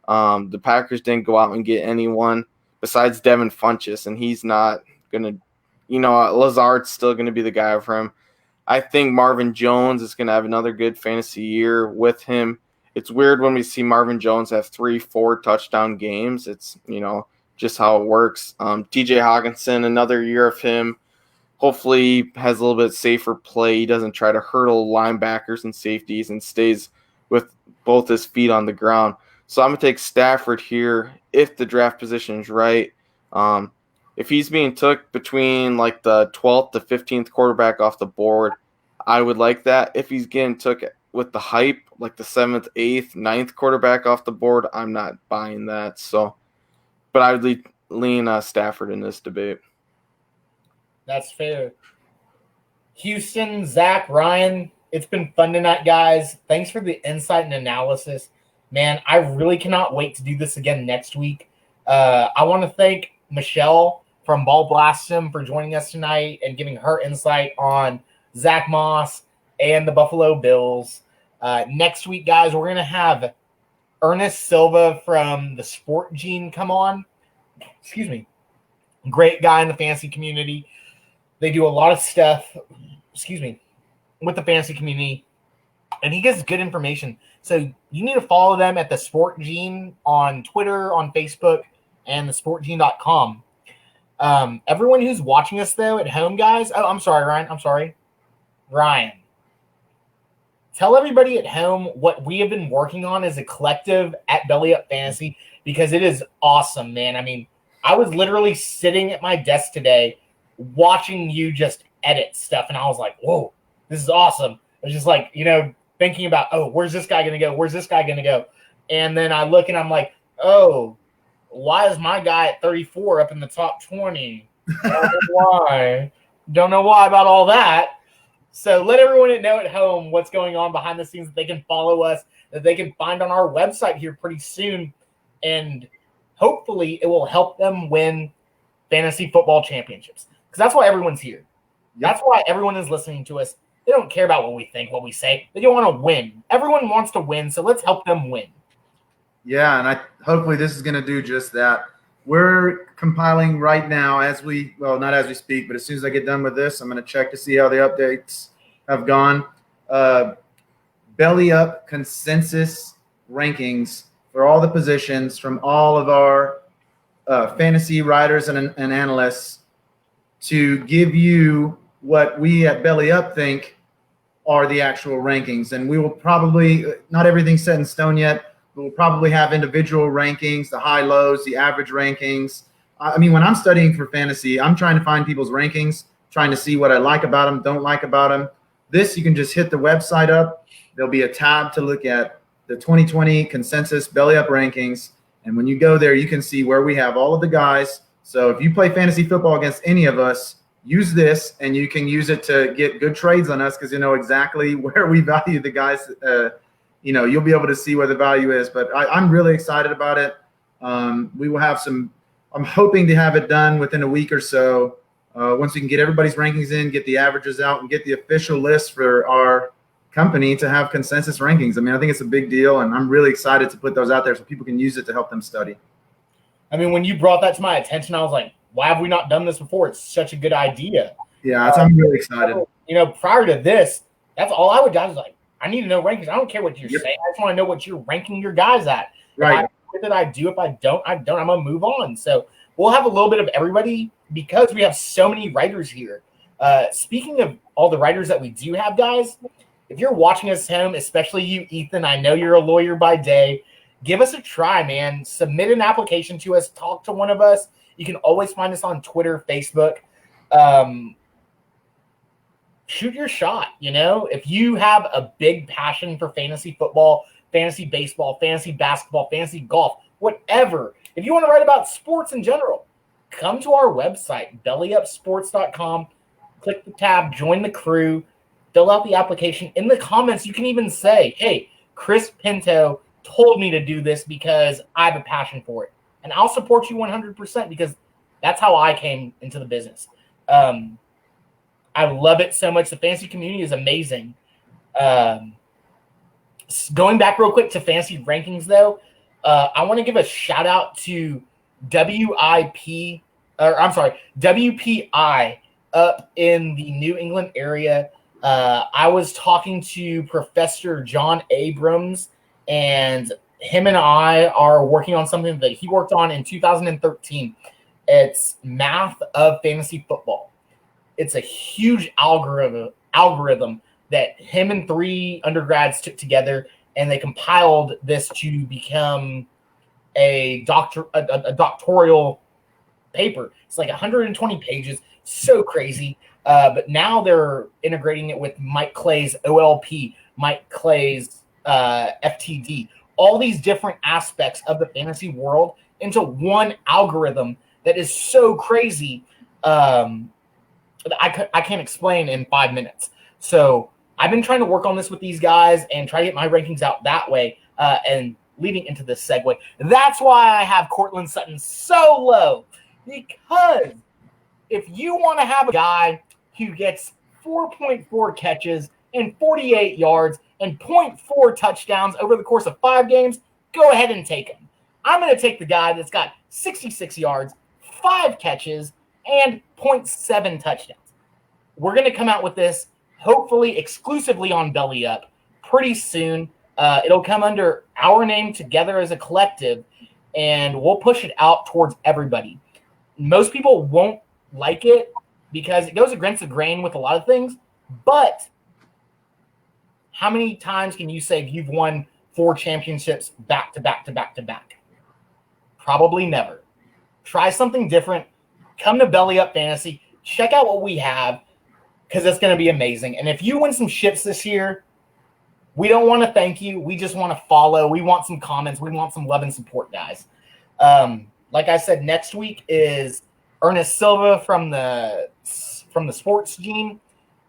The Packers didn't go out and get anyone besides Devin Funchess, and he's not going to, Lazard's still going to be the guy for him. I think Marvin Jones is going to have another good fantasy year with him. It's weird when we see Marvin Jones have 3-4 touchdown games. It's, just how it works. TJ Hawkinson, another year of him. Hopefully he has a little bit safer play. He doesn't try to hurdle linebackers and safeties and stays with both his feet on the ground. So I'm going to take Stafford here if the draft position is right. If he's being took between like the 12th to 15th quarterback off the board, I would like that. If he's getting took with the hype, like the 7th, 8th, 9th quarterback off the board, I'm not buying that. So, but I would lean Stafford in this debate. That's fair. Houston, Zach, Ryan, it's been fun tonight, guys. Thanks for the insight and analysis. Man, I really cannot wait to do this again next week. I want to thank Michelle from Ball Blastum for joining us tonight and giving her insight on Zach Moss and the Buffalo Bills. Next week, guys, we're going to have Ernest Silva from the Sport Gene come on. Excuse me. Great guy in the fantasy community. They do a lot of stuff, with the fantasy community, and he gives good information. So you need to follow them at the Sport Gene on Twitter, on Facebook, and thesportgene.com. Everyone who's watching us, though, at home, guys. Oh, I'm sorry, Ryan. Ryan. Tell everybody at home what we have been working on as a collective at Belly Up Fantasy, because it is awesome, man. I mean, I was literally sitting at my desk today watching you just edit stuff, and I was like, whoa, this is awesome. I was just like, thinking about, oh, where's this guy going to go? Where's this guy going to go? And then I look and I'm like, oh, why is my guy at 34 up in the top 20? Don't know why about all that. So let everyone know at home what's going on behind the scenes, that they can follow us, that they can find on our website here pretty soon. And hopefully it will help them win fantasy football championships. Because that's why everyone's here. That's why everyone is listening to us. They don't care about what we think, what we say. They don't want to win. Everyone wants to win, so let's help them win. Yeah, and hopefully this is going to do just that. We're compiling right now not as we speak, but as soon as I get done with this, I'm going to check to see how the updates have gone. Belly Up consensus rankings for all the positions from all of our fantasy writers and analysts to give you what we at Belly Up think are the actual rankings. And we will probably, not everything's set in stone yet, but we'll probably have individual rankings, the high lows, the average rankings. I mean, when I'm studying for fantasy, I'm trying to find people's rankings, trying to see what I like about them, don't like about them. This, you can just hit the website up. There'll be a tab to look at the 2020 consensus Belly Up rankings. And when you go there, you can see where we have all of the guys. So if you play fantasy football against any of us, use this, and you can use it to get good trades on us because you know exactly where we value the guys. You'll be able to see where the value is. But I'm really excited about it. We will have I'm hoping to have it done within a week or so. Once we can get everybody's rankings in, get the averages out, and get the official list for our company to have consensus rankings. I mean, I think it's a big deal, and I'm really excited to put those out there so people can use it to help them study. I mean, when you brought that to my attention, I was like, why have we not done this before? It's such a good idea. Yeah, I'm really excited. Prior to this, that's all I would do. I was like, I need to know rankings. I don't care what you're saying. I just want to know what you're ranking your guys at. Right. If I do. If I don't, I don't. I'm going to move on. So we'll have a little bit of everybody because we have so many writers here. Speaking of all the writers that we do have, guys, if you're watching us home, especially you, Ethan, I know you're a lawyer by day. Give us a try, man. Submit an application to us. Talk to one of us. You can always find us on Twitter, Facebook. Shoot your shot, If you have a big passion for fantasy football, fantasy baseball, fantasy basketball, fantasy golf, whatever. If you want to write about sports in general, come to our website, bellyupsports.com, click the tab, join the crew, fill out the application. In the comments, you can even say, hey, Chris Pinto told me to do this because I have a passion for it. And I'll support you 100% because that's how I came into the business. I love it so much. The fantasy community is amazing. Going back real quick to fantasy rankings, though, I want to give a shout out to WPI up in the New England area. I was talking to Professor John Abrams, and him and I are working on something that he worked on in 2013. It's math of fantasy football. It's a huge algorithm that him and 3 undergrads took together, and they compiled this to become a doctoral paper. It's like 120 pages, so crazy. But now they're integrating it with Mike Clay's OLP, Mike Clay's FTD, all these different aspects of the fantasy world into one algorithm that is so crazy. I can't explain in 5 minutes. So I've been trying to work on this with these guys and try to get my rankings out that way. And leading into this segue, that's why I have Cortland Sutton so low. Because if you want to have a guy who gets 4.4 catches and 48 yards and 0.4 touchdowns over the course of 5 games, go ahead and take him. I'm going to take the guy that's got 66 yards, 5 catches, and 0.7 touchdowns. We're going to come out with this hopefully exclusively on Belly Up pretty soon. It'll come under our name together as a collective, and we'll push it out towards everybody. Most people won't like it because it goes against the grain with a lot of things, but how many times can you say you've won 4 championships back to back to back to back? Probably never. Try something different. Come to Belly Up Fantasy. Check out what we have because it's going to be amazing. And if you win some ships this year, we don't want to thank you. We just want to follow. We want some comments. We want some love and support, guys. Like I said, next week is Ernest Silva from the Sports Gene.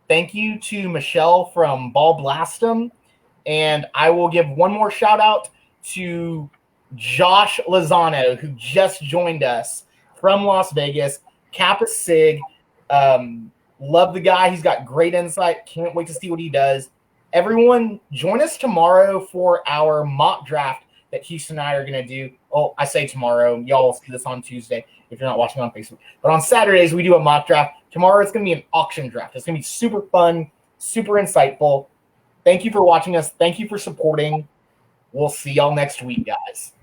Thank you to Michelle from Ball Blastum. And I will give one more shout out to Josh Lozano, who just joined us from Las Vegas. Kappa Sig. Love the guy. He's got great insight. Can't wait to see what he does. Everyone, join us tomorrow for our mock draft that Houston and I are going to do. Oh, I say tomorrow. Y'all will see this on Tuesday if you're not watching on Facebook. But on Saturdays, we do a mock draft. Tomorrow, it's going to be an auction draft. It's going to be super fun, super insightful. Thank you for watching us. Thank you for supporting. We'll see y'all next week, guys.